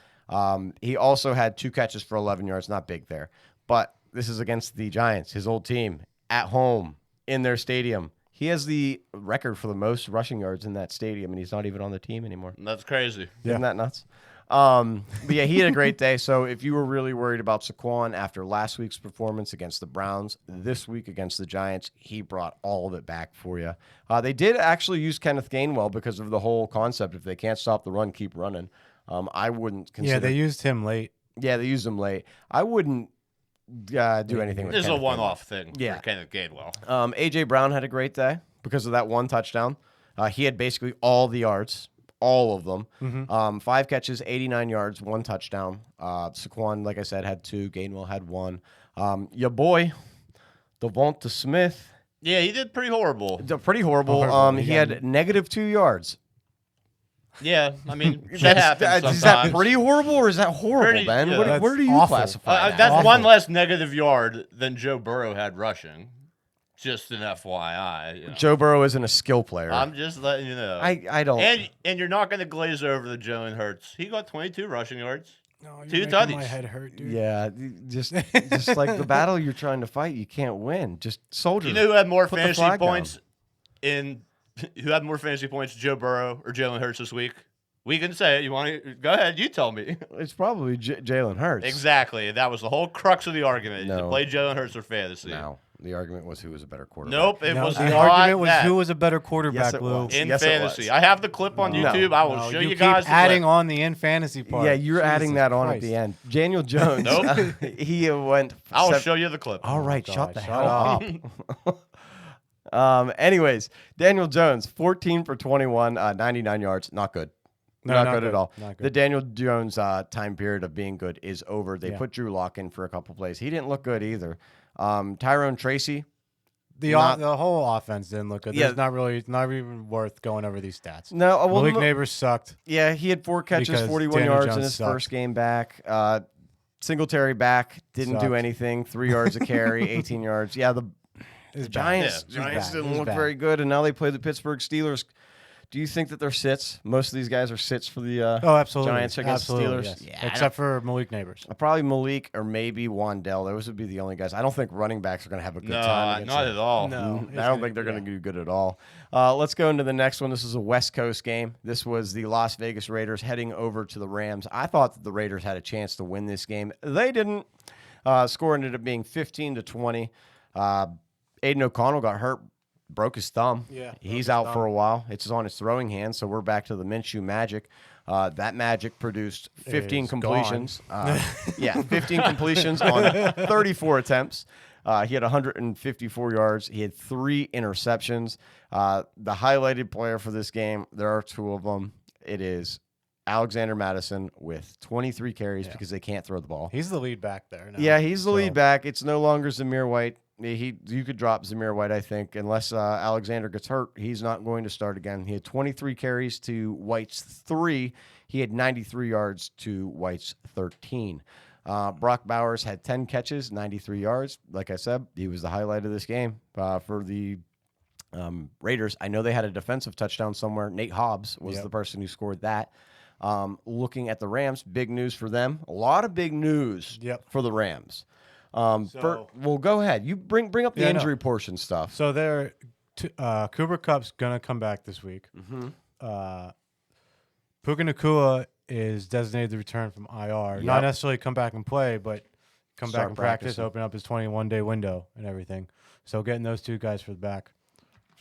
He also had 2 catches for 11 yards. Not big there. But this is against the Giants, his old team, at home, in their stadium. He has the record for the most rushing yards in that stadium, and he's not even on the team anymore. That's crazy. Yeah. Isn't that nuts? But yeah, he had a great day. So if you were really worried about Saquon after last week's performance against the Browns, this week against the Giants, he brought all of it back for you. They did actually use Kenneth Gainwell because of the whole concept. If they can't stop the run, keep running. I wouldn't consider. Yeah, they used him late. Yeah, they used him late. I wouldn't do anything with This is a Kenneth one-off thing Yeah. for Kenneth Gainwell. A.J. Brown had a great day because of that 1 touchdown. He had basically all the yards, all of them. 5 catches, 89 yards, 1 touchdown. Saquon, like I said, had 2. Gainwell had 1. Your boy, Devonta Smith, Yeah, he did pretty horrible. pretty horrible. Horrible. He had negative 2 yards. Yeah, I mean, that happens Is that sometimes. pretty horrible or is that horrible, Pretty- Ben? yeah. What That's do you awful. classify that? That's Awful. one less negative yard than Joe Burrow had rushing. Just an FYI. You know. Joe Burrow isn't a skill player. I'm just letting you know. I don't. And you're not going to glaze over the Jalen Hurts. He got 22 rushing yards. No, Two you're making my tutties. head hurt, dude. Yeah, just like the battle you're trying to fight, you can't win. Just soldier. Do you know who had more Put the fantasy flag down. points who had more fantasy points, Joe Burrow or Jalen Hurts this week? We can say it. You want to go ahead? You tell me. It's probably Jalen Hurts. Exactly. That was the whole crux of the argument. No. To play Jalen Hurts or fantasy. No, the argument was who was a better quarterback. Nope. It No, was the not argument was that. who was a better quarterback, Yes, it Lou. was. in Yes, it fantasy. was. I have the clip on No. YouTube. I will No, show you you keep guys. the adding clip. on the in fantasy part. Yeah, you're adding Jesus that on at Christ. the end. Daniel Jones. Nope. He went. I will 7 show you the clip. All right, God, shut the shut hell up. Anyways, Daniel Jones, 14 for 21, 99 yards. Not good. No, not not good good. at all. Not good. The Daniel Jones time period of being good is over. They Yeah. put Drew Lock in for a couple plays. He didn't look good either. Tyrone Tracy. The Not- the whole offense didn't look good. Yeah. It's not really, it's not even worth going over these stats. No, well, Malik Neighbors sucked. yeah, he had 4 catches, Because 41 Daniel yards Jones in his sucked. first game back. Singletary back, didn't do Sucked. anything. 3 yards a carry, 18 yards. Yeah, the It's bad. Giants, It's Giants bad. didn't It's look bad. very good, and now they play the Pittsburgh Steelers. Do you think that they're sits? Most of these guys are sits for the Oh, absolutely. Giants against Absolutely, Steelers. yes. Yeah, I Except for Malik Neighbors. probably Malik or maybe Wandell. Those would be the only guys. I don't think running backs are going to have a good No, time. against not them. at all. No. I don't think they're going to do good at all. Let's go into the next one. This is a West Coast game. This was the Las Vegas Raiders heading over to the Rams. I thought that the Raiders had a chance to win this game. They didn't. Score ended up being 15-20. Aiden O'Connell got hurt, broke his thumb. Yeah, broke He's his out thumb. for a while. It's on his throwing hand, so we're back to the Minshew magic. That magic produced 15 Is completions. 15 completions on 34 attempts. He had 154 yards. He had 3 interceptions. The highlighted player for this game, there are 2 of them. It is Alexander Madison with 23 carries because they can't throw the ball. He's the lead back there now. Yeah, he's the So- lead back. It's no longer Zamir White. You could drop Zamir White, I think, unless Alexander gets hurt. He's not going to start again. He had 23 carries to White's 3. He had 93 yards to White's 13. Brock Bowers had 10 catches, 93 yards. Like I said, he was the highlight of this game for the Raiders. I know they had a defensive touchdown somewhere. Nate Hobbs was the person who scored that. Looking at the Rams, big news for them. A lot of big news for the Rams. Well, go ahead. You bring up the injury portion stuff. So they're Cooper Kupp's gonna come back this week. Puka Nacua is designated to return from IR. Not necessarily come back and play, but come back Start and practice, practicing. open up his 21-day window and everything. So getting those 2 guys for the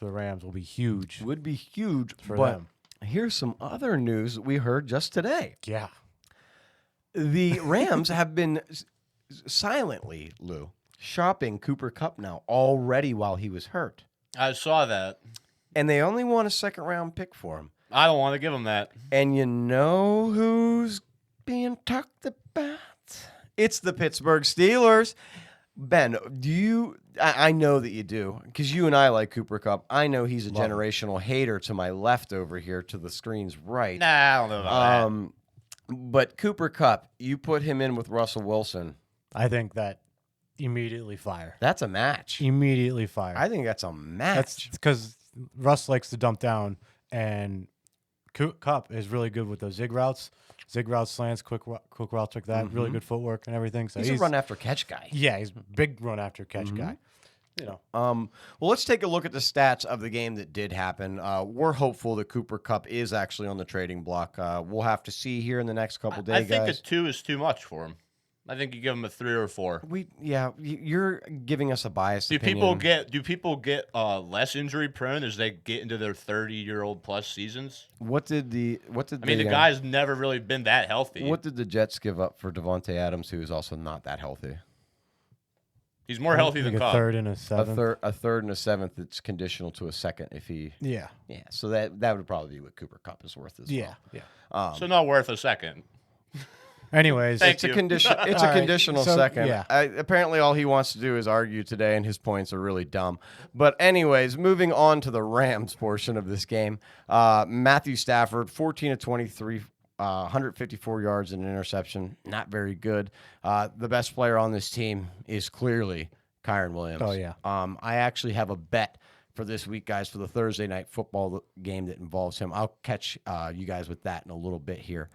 Rams will be huge Would be huge for but them. Here's some other news we heard just today. Yeah. The Rams have been silently, Lou, shopping Cooper Kupp now already while he was hurt. I saw that. And they only want a 2nd-round pick for him. I don't want to give him that. And you know who's being talked about? It's the Pittsburgh Steelers. Ben, do you? I know that you do because you and I like Cooper Cup. I know he's a generational hater to my left over here to the screen's right. Nah, I don't know about But Cooper Cup, you put him in with Russell Wilson. I think that immediately fire. That's a match. Immediately fire. I think that's a match. That's because Russ likes to dump down, and Cup is really good with those zig routes, slants, quick routes like that. Really good footwork and everything. So he's a run after catch guy. Yeah, he's a big run after catch guy. You know. Well, let's take a look at the stats of the game that did happen. We're hopeful that Cooper Cup is actually on the trading block. We'll have to see here in the next couple days. I think guys. a 2 is too much for him. I think you give him a 3 or 4. You're giving us a biased Do opinion. people get less injury prone as they get into their 30-year-old plus seasons? The guy's never really been that healthy. What did the Jets give up for Devontae Adams, who is also not that healthy? He's more healthy than a Cobb. third and a seventh. A third and a seventh. It's conditional to a second if he. Yeah. Yeah. So that would probably be what Cooper Cup is worth as well. Yeah. So not worth a second. Anyways, Thank It's a you. condition. It's a All right, conditional so, second. yeah. Apparently, all he wants to do is argue today, and his points are really dumb. But anyways, moving on to the Rams portion of this game. Matthew Stafford, 14 of 23, 154 yards and an interception. Not very good. The best player on this team is clearly Kyron Williams. Oh, yeah. I actually have a bet for this week, guys, for the Thursday night football game that involves him. I'll catch you guys with that in a little bit here.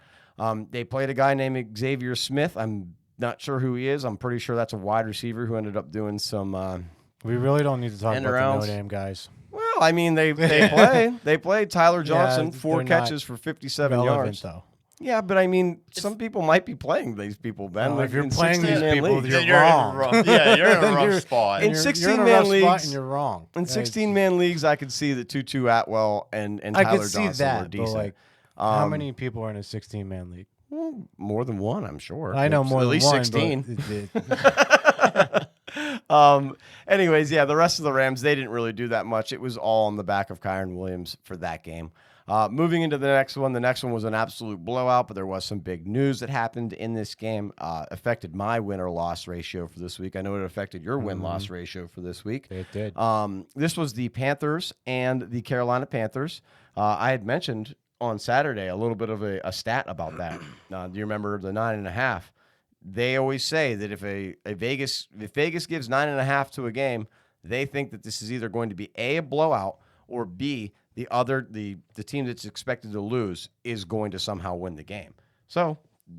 They played a guy named Xavier Smith. I'm not sure who he is. I'm pretty sure that's a wide receiver who ended up doing some. We really don't need to talk end about arounds. the no-name guys. Well, I mean, they play. They played Tyler Johnson, they're 4 not catches for 57 Relevant, yards. though. Yeah, but I mean, some people might be playing these people, Ben. No, like if you're in playing these 16-man people, leagues. you're Then you're wrong. in a rough, yeah, you're in a Then rough you're- spot. In You're 16-man in a rough spot leagues- and you're wrong. In It's- 16-man leagues, I could see that Tutu Atwell and I Tyler could see Johnson were that, but decent. like, how many people are in a 16-man league? Well, more than one, I'm sure. I know It's more at than least one, 16. but Anyways, yeah, the rest of the Rams, they didn't really do that much. It was all on the back of Kyron Williams for that game. Moving into the next one was an absolute blowout, but there was some big news that happened in this game. Affected my win or loss ratio for this week. I know it affected your win-loss ratio for this week. It did. This was the Panthers and the Carolina Panthers. I had mentioned on Saturday a little bit of a stat about that. Do you remember the 9.5? They always say that if Vegas gives 9.5 to a game, they think that this is either going to be a blowout or B, the team that's expected to lose is going to somehow win the game. So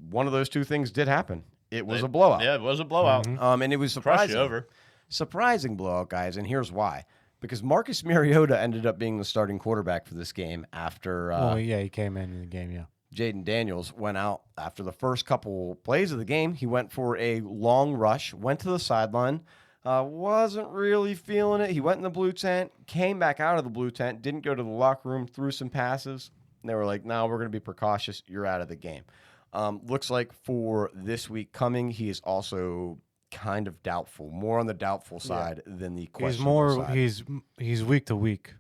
one of those two things did happen. It was a blowout. Yeah, it was a blowout. And it was Crush surprising. you over. Surprising blowout, guys, and here's why. Because Marcus Mariota ended up being the starting quarterback for this game after he came in the game, yeah. Jaden Daniels went out after the first couple plays of the game. He went for a long rush, went to the sideline, wasn't really feeling it. He went in the blue tent, came back out of the blue tent, didn't go to the locker room, threw some passes. And they were like, no, we're going to be precautious. You're out of the game. Looks like for this week coming, he is also kind of doubtful, more on the doubtful side than the questionable side. He's week to week.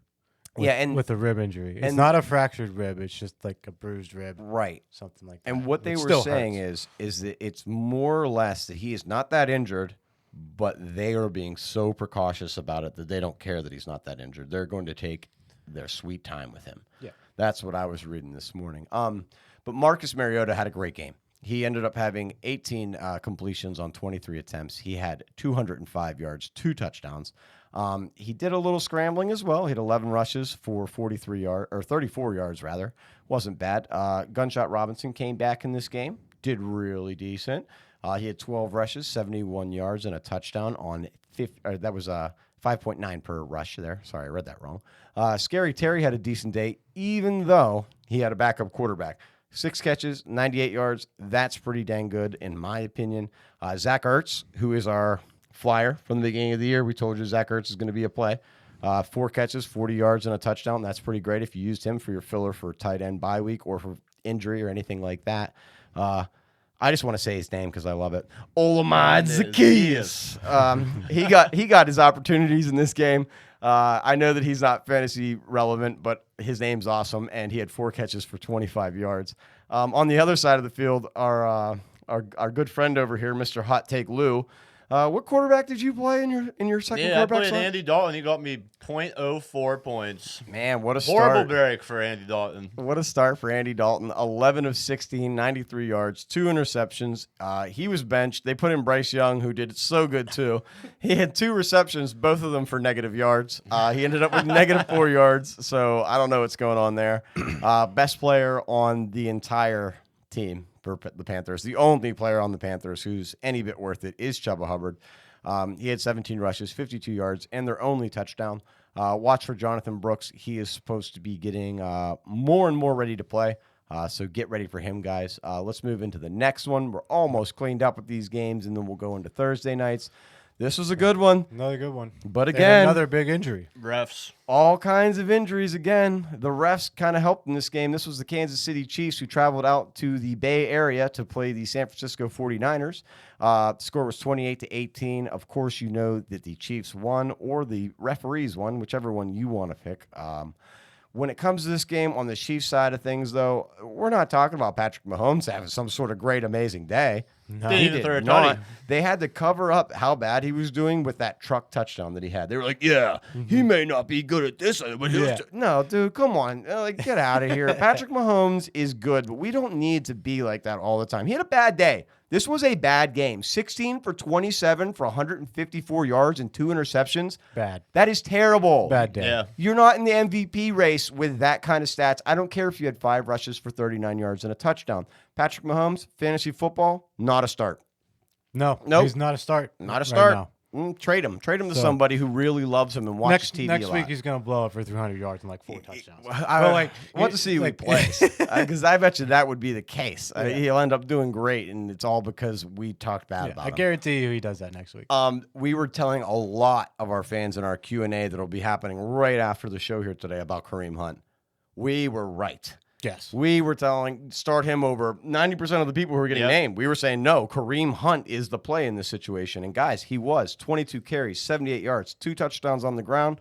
With a rib injury. It's not a fractured rib, it's just like a bruised rib. Right. Something like that. And what they It were still saying hurts. is that it's more or less that he is not that injured, but they are being so precautious about it that they don't care that he's not that injured. They're going to take their sweet time with him. Yeah. That's what I was reading this morning. But Marcus Mariota had a great game. He ended up having 18 completions on 23 attempts. He had 205 yards, 2 touchdowns. He did a little scrambling as well. He had 11 rushes for 34 yards rather. Wasn't bad. Gunshot Robinson came back in this game. Did really decent. He had 12 rushes, 71 yards, and a touchdown on 50. That was 5.9 per rush there. Sorry, I read that wrong. Scary Terry had a decent day, even though he had a backup quarterback. 6 catches, 98 yards. That's pretty dang good, in my opinion. Zach Ertz, who is our flyer from the beginning of the year. We told you Zach Ertz is going to be a play. 4 catches, 40 yards, and a touchdown. That's pretty great if you used him for your filler for tight end bye week or for injury or anything like that. I just want to say his name because I love it. Olamide Zacchaeus. He got his opportunities in this game. I know that he's not fantasy relevant, but his name's awesome, and he had 4 catches for 25 yards. On the other side of the field, our good friend over here, Mr. Hot Take Lou, What quarterback did you play in your second Yeah, I quarterback played slot? Andy Dalton. He got me .04 points. Man, what a Horrible start. break for Andy Dalton. What a start for Andy Dalton. 11 of 16, 93 yards, 2 interceptions. He was benched. They put in Bryce Young, who did so good too. He had 2 receptions, both of them for negative yards. He ended up with negative 4 yards, so I don't know what's going on there. Best player on the entire team for the Panthers. The only player on the Panthers who's any bit worth it is Chuba Hubbard. He had 17 rushes, 52 yards, and their only touchdown. Watch for Jonathan Brooks. He is supposed to be getting more and more ready to play. So get ready for him, guys. Let's move into the next one. We're almost cleaned up with these games, and then we'll go into Thursday nights. This was a good one. Another good one. But And again, another big injury. Refs. all kinds of injuries again. The refs kind of helped in this game. This was the Kansas City Chiefs who traveled out to the Bay Area to play the San Francisco 49ers. The score was 28-18. Of course, you know that the Chiefs won or the referees won, whichever one you want to pick. When it comes to this game on the Chiefs side of things, though, we're not talking about Patrick Mahomes having some sort of great, amazing day. No. Didn't He even did throw a not. tutty. They had to cover up how bad he was doing with that truck touchdown that he had. They were like, "Yeah, he may not be good at this, but he was Yeah. no, dude, come on, like get out of here." Patrick Mahomes is good, but we don't need to be like that all the time. He had a bad day. This was a bad game. 16 for 27 for 154 yards and 2 interceptions. Bad. That is terrible. Bad day. Yeah. You're not in the MVP race with that kind of stats. I don't care if you had 5 rushes for 39 yards and a touchdown. Patrick Mahomes, fantasy football, not a start. No. Nope. He's not a start. Not a right start. now. Trade him. Trade him to So- somebody who really loves him and watches TV Next a week lot. he's gonna blow up for 300 yards and like 4 touchdowns. I But, want to see who he plays because I bet you that would be the case. He'll end up doing great, and it's all because we talked bad Yeah, about I him. guarantee you he does that next week. We were telling a lot of our fans in our Q&A that'll be happening right after the show here today about Kareem Hunt. We were right. Yes. We were telling start him over 90% of the people who were getting Yep. named. We were saying no, Kareem Hunt is the play in this situation. And guys, he was 22 carries, 78 yards, 2 touchdowns on the ground.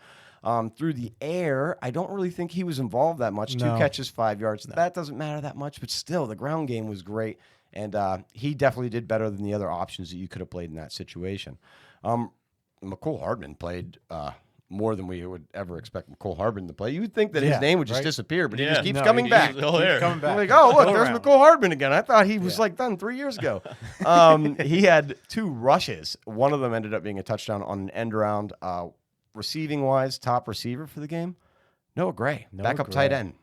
Through the air, I don't really think he was involved that much. 2 No. catches, 5 yards. That doesn't matter that much, but still, the ground game was great. And he definitely did better than the other options that you could have played in that situation. McCole Hardman played more than we would ever expect McCole Hardman to play. You would think that his Yeah, name would just right? disappear, but he Yeah. just keeps No, coming he's back. Still here. Coming back. Like, oh, look, Go there's around. McCole Hardman again. I thought he was Yeah. like done 3 years ago. He had 2 rushes. One of them ended up being a touchdown on an end around. Receiving wise, top receiver for the game, Noah Gray, Noah backup tight Gray. end.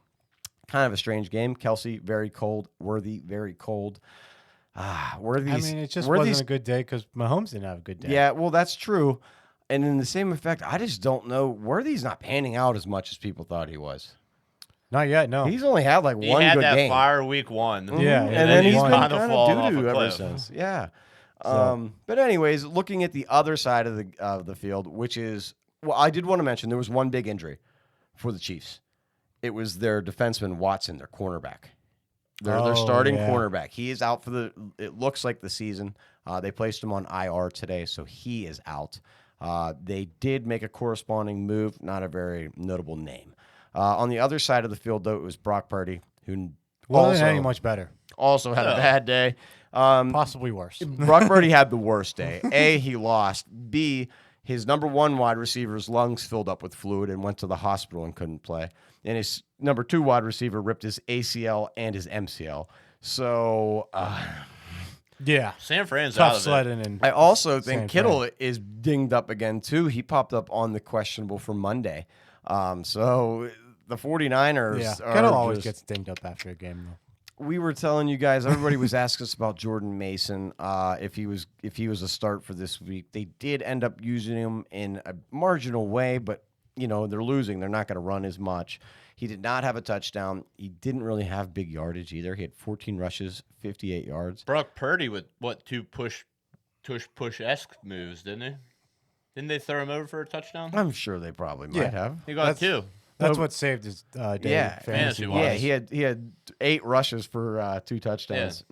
Kind of a strange game. Kelsey, very cold. Worthy, very cold. Worthy's, I mean, it just Worthy's wasn't a good day because Mahomes didn't have a good day. yeah, well, that's true. And in the same effect, I just don't know. Worthy's not panning out as much as people thought he was. Not yet. No. He's only had like He one had good that game. fire week 1. Yeah, and then he's he's been kinda kind falling of off doo-doo a ever cliff. since. Yeah. So- But anyways, looking at the other side of the field, which is, well, I did want to mention there was one big injury for the Chiefs. It was their defenseman Watson, their cornerback. Their Oh, starting yeah. cornerback. He is out for it looks like the season. They placed him on IR today, so he is out. They did make a corresponding move, not a very notable name. On the other side of the field, though, it was Brock Purdy, who Wasn't any much better. also had a Yeah. bad day. Possibly worse. Brock Purdy had the worst day. A, he lost. B, his number 1 wide receiver's lungs filled up with fluid and went to the hospital and couldn't play. And his number 2 wide receiver ripped his ACL and his MCL. So Yeah. San Fran's out Tough of it. sledding and I also Same think Kittle is dinged up again, too. He popped up on the questionable for Monday. So the 49ers yeah. are Kittle always just- gets dinged up after a game though. we were telling you guys, everybody was asking us about Jordan Mason, if he was a start for this week. They did end up using him in a marginal way, but you know they're losing. They're not going to run as much. He did not have a touchdown. He didn't really have big yardage either. He had 14 rushes, 58 yards. Brock Purdy with what 2 push-esque moves, didn't he? Didn't they throw him over for a touchdown? I'm sure they probably might Yeah. have. He got 2. That's what saved his day Yeah, fantasy fantasy-wise. Yeah, he had 8 rushes for 2 touchdowns.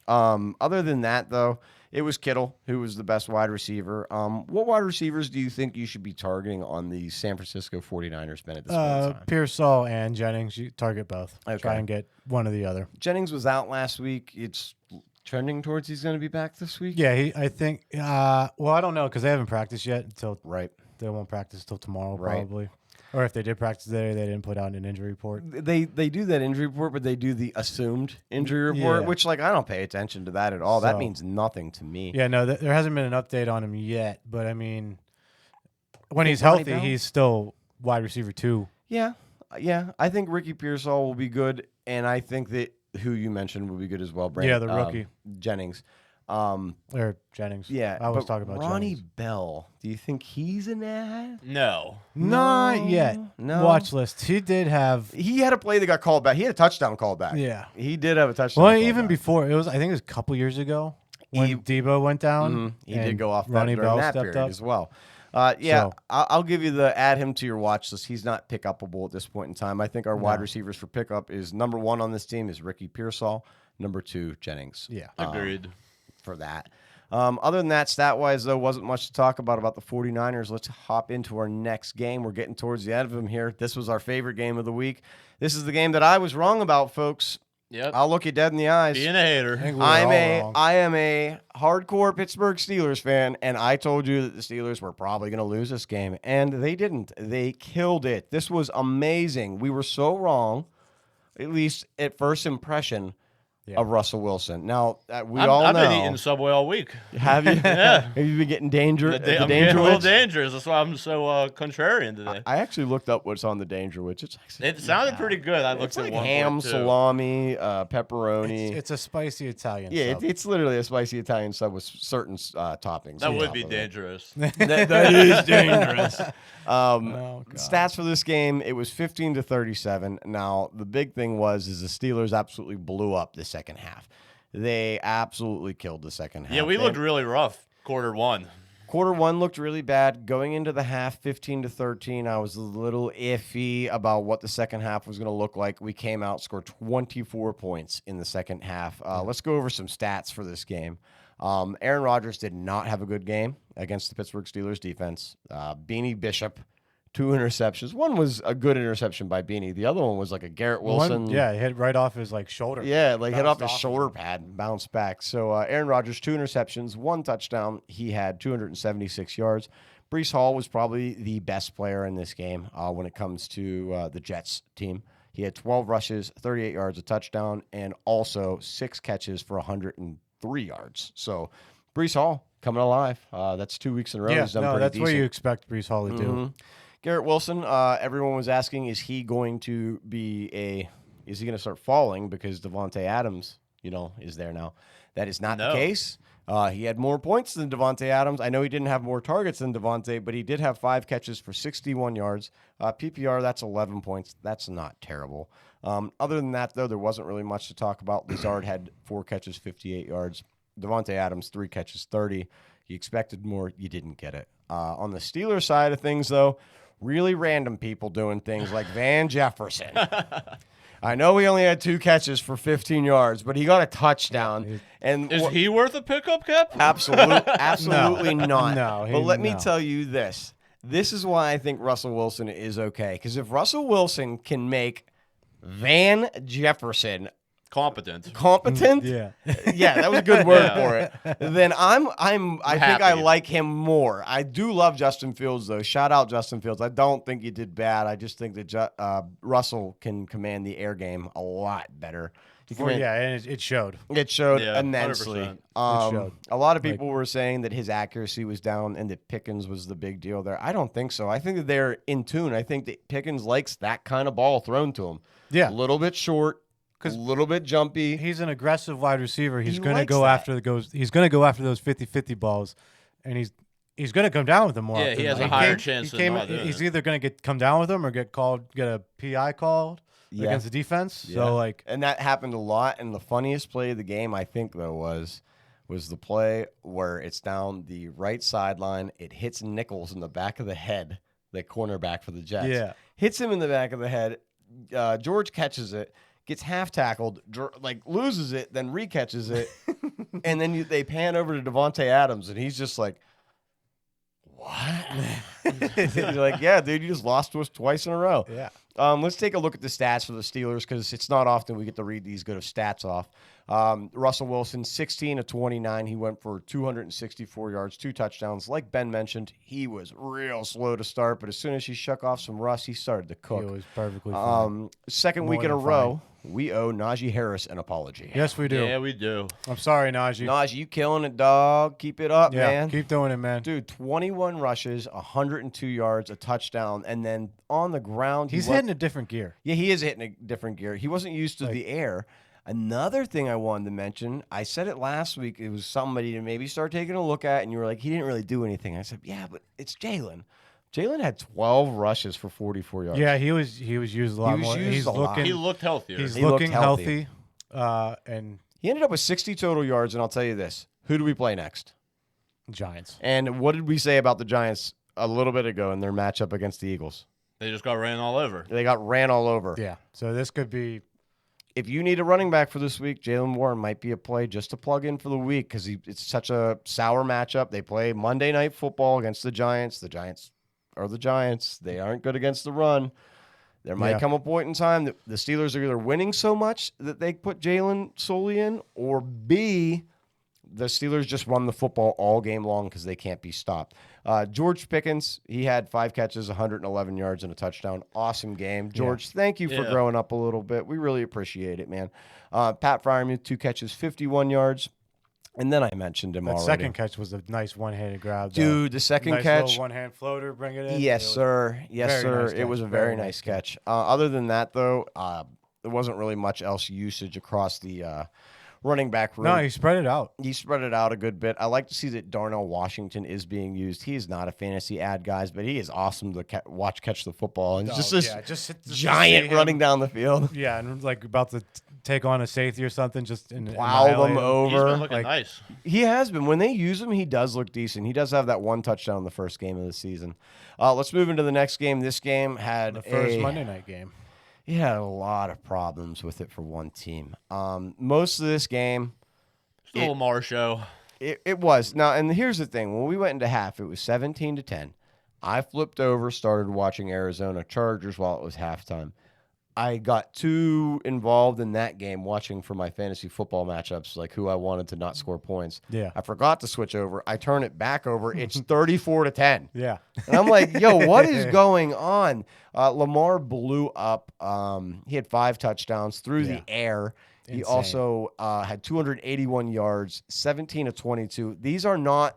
Other than that, though, it was Kittle who was the best wide receiver. What wide receivers do you think you should be targeting on the San Francisco 49ers, Ben, at this point in time? Pearsall and Jennings, you target both. Okay. Try and get one or the other. Jennings was out last week. It's trending towards he's going to be back this week. Yeah, I think. Well, I don't know because they haven't practiced yet until Right. they won't practice until tomorrow Right. probably. Or if they did practice today, they didn't put out an injury report. They do that injury report, but they do the assumed injury report, Yeah. which like I don't pay attention to that at all. That So- means nothing to me. Yeah, no, there hasn't been an update on him yet. But I mean, when he's Ronnie healthy, Bell? he's still wide receiver 2. Yeah. I think Ricky Pearsall will be good, and I think that who you mentioned will be good as well. Brandon, Yeah, the rookie. Jennings. Or Jennings. Yeah, I was but talking about Ronnie Jennings. Bell. Do you think he's an ad? No. Not yet. No. Watch list. He did have. He had a play that got called back. He had a touchdown called back. Yeah. He did have a touchdown. Well, called even back. before I think it was a couple years ago when He- Debo went down. He did and go off that Ronnie during Bell that stepped period up. as well. Yeah, So- I'll give you the add him to your watch list. He's not pick upable at this point in time. I think our wide receivers for pickup is number 1 on this team is Ricky Pearsall. Number 2, Jennings. Yeah. Agreed. For that. Other than that, stat-wise, though, wasn't much to talk about the 49ers. Let's hop into our next game. We're getting towards the end of them here. This was our favorite game of the week. This is the game that I was wrong about, folks. Yep. I'll look you dead in the eyes. Being a hater. I think we were all wrong. I am a hardcore Pittsburgh Steelers fan, and I told you that the Steelers were probably going to lose this game, and they didn't. They killed it. This was amazing. We were so wrong, at least at first impression, of Russell Wilson. Now, I've know. been eating Subway all week. Have you? Yeah. Have you been getting danger? I'm the getting danger a little witch? dangerous. That's why I'm so contrarian today. I actually looked up what's on the danger witch. It's actually It sounded pretty good. I looked It's at like one ham, point, too. salami, pepperoni. It's a spicy Italian. Yeah, sub. it's literally a spicy Italian sub with certain toppings. That on would top be of it. dangerous. That is dangerous. Oh, God. Stats for this game: it was 15-37. Now the big thing is the Steelers absolutely blew up the second half. They absolutely killed the second half. Yeah, we They- looked really rough quarter 1. Quarter 1 looked really bad. Going into the half, 15-13, I was a little iffy about what the second half was going to look like. We came out, scored 24 points in the second half. Let's go over some stats for this game. Aaron Rodgers did not have a good game against the Pittsburgh Steelers defense. Beanie Bishop, 2 interceptions. One was a good interception by Beanie. The other one was like a Garrett Wilson. One, yeah, it hit right off his shoulder. Yeah, like hit off Bounced his off shoulder of pad and bounced back. So Aaron Rodgers, 2 interceptions, 1 touchdown. He had 276 yards. Brees Hall was probably the best player in this game when it comes to the Jets team. He had 12 rushes, 38 yards, a touchdown, and also 6 catches for 103 yards. So Brees Hall coming alive. That's 2 weeks in a row. Yeah, He's done no, pretty that's decent. what you expect Brees Hall to do. Mhm. Garrett Wilson, everyone was asking, is he going to is he going to start falling because Devontae Adams, is there now? That is not the No. case. He had more points than Devontae Adams. I know he didn't have more targets than Devontae, but he did have 5 catches for 61 yards. PPR, that's 11 points. That's not terrible. Other than that, though, there wasn't really much to talk about. Lazard had 4 catches, 58 yards. Devontae Adams, 3 catches, 30. You expected more. You didn't get it. On the Steelers side of things, though, really random people doing things like Van Jefferson. I know he only had 2 catches for 15 yards, but he got a touchdown. And Is he worth a pickup, Cap? Absolutely not. No, But let me no. tell you this. This is why I think Russell Wilson is okay. Because if Russell Wilson can make Van Jefferson Competent. competent, Yeah. yeah, that was a good word Yeah. for it. Then I think I happy. like him more. I do love Justin Fields though. Shout out Justin Fields. I don't think he did bad. I just think that Russell can command the air game a lot better. He Well, command- yeah, and it showed. It showed Yeah, immensely. 100%. showed. A lot of people were saying that his accuracy was down and that Pickens was the big deal there. I don't think so. I think that they're in tune. I think that Pickens likes that kind of ball thrown to him. Yeah. A little bit short, a little bit jumpy. He's an aggressive wide receiver. He's He going to likes go that. after he's going to go after those 50-50 balls, and he's going to come down with them more. Yeah, often he has than a not. higher chance than not doing He's it. either going to come down with them or get a PI called Yeah. against the defense. Yeah. So And that happened a lot. And the funniest play of the game, I think, though, was the play where it's down the right sideline. It hits Nichols in the back of the head, the cornerback for the Jets. Yeah. Hits him in the back of the head. George catches it, gets half tackled, loses it, then recatches it. And then they pan over to Devontae Adams, and he's just like, what? You're like, yeah, dude, you just lost to us twice in a row. yeah. Let's take a look at the stats for the Steelers because it's not often we get to read these good of stats off. Russell Wilson, 16 of 29. He went for 264 yards, 2 touchdowns. Like Ben mentioned, he was real slow to start, but as soon as he shook off some rust, he started to cook. He was perfectly fine. Second More week in a than row, we owe Najee Harris an apology. Yes, we do. Yeah, we do. I'm sorry, Najee. Najee, you killing it, dog. Keep it up, Yeah, man. keep doing it, man. Dude, 21 rushes, 102 yards, a touchdown, and then on the ground, He's hitting a different gear. Yeah, he is hitting a different gear. He wasn't used to the air. Another thing I wanted to mention, I said it last week, it was somebody to maybe start taking a look at, and you were like, he didn't really do anything. I said, yeah, but it's Jalen. Jalen had 12 rushes for 44 yards. Yeah, he was used a lot more. used He's a lot. looking. He looked healthier. He's He looked looking healthy. and He ended up with 60 total yards, and I'll tell you this. Who do we play next? Giants. And what did we say about the Giants a little bit ago in their matchup against the Eagles? They just got ran all over. They got ran all over. Yeah. So this could be. If you need a running back for this week, Jalen Warren might be a play just to plug in for the week because it's such a sour matchup. They play Monday Night Football against the Giants. The Giants are the Giants. They aren't good against the run. There might come a point in time that the Steelers are either winning so much that they put Jalen solely in, or B, the Steelers just run the football all game long because they can't be stopped. George Pickens, he had 5 catches, 111 yards, and a touchdown. Awesome game. George, thank you for growing up a little bit. We really appreciate it, man. Pat Fryermuth, 2 catches, 51 yards. And then I mentioned him already. That second catch was a nice one-handed grab. Dude, the second nice catch. one-hand floater, bring it in. Yes, sir. Yes, sir. nice It catch. was a very nice catch. Other than that, though, there wasn't really much else usage across the running back room. No, he spread it out. He spread it out a good bit. I like to see that Darnell Washington is being used. He is not a fantasy ad, guys, but he is awesome to watch catch the football. And just this giant running down the field. Yeah, and like about to take on a safety or something, just Plow them over. He's been looking nice. He has been. When they use him, he does look decent. He does have that 1 touchdown in the first game of the season. Let's move into the next game. This game had the first Monday night game. He had a lot of problems with it for one team. Most of this game, It's the Lamar show. it was. Now, and here's the thing. When we went into half, it was 17-10. I flipped over, started watching Arizona Chargers while it was halftime. I got too involved in that game watching for my fantasy football matchups, like who I wanted to not score points. Yeah. I forgot to switch over. I turn it back over. It's 34-10. Yeah. And I'm like, yo, what is going on? Lamar blew up. He had 5 touchdowns through the air. He Insane. also had 281 yards, 17 of 22. These are not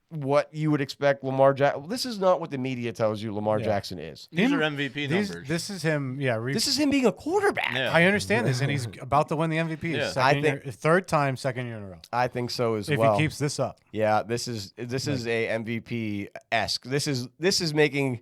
what you would expect Lamar Jackson. This is not what the media tells you Lamar Jackson is. These are MVP numbers. This is him. Yeah. This is him being a quarterback. Yeah. I understand this, and he's about to win the MVP. Yeah. Third time, second year in a row. I think so as If well. he keeps this up. Yeah, this is a MVP-esque. This is making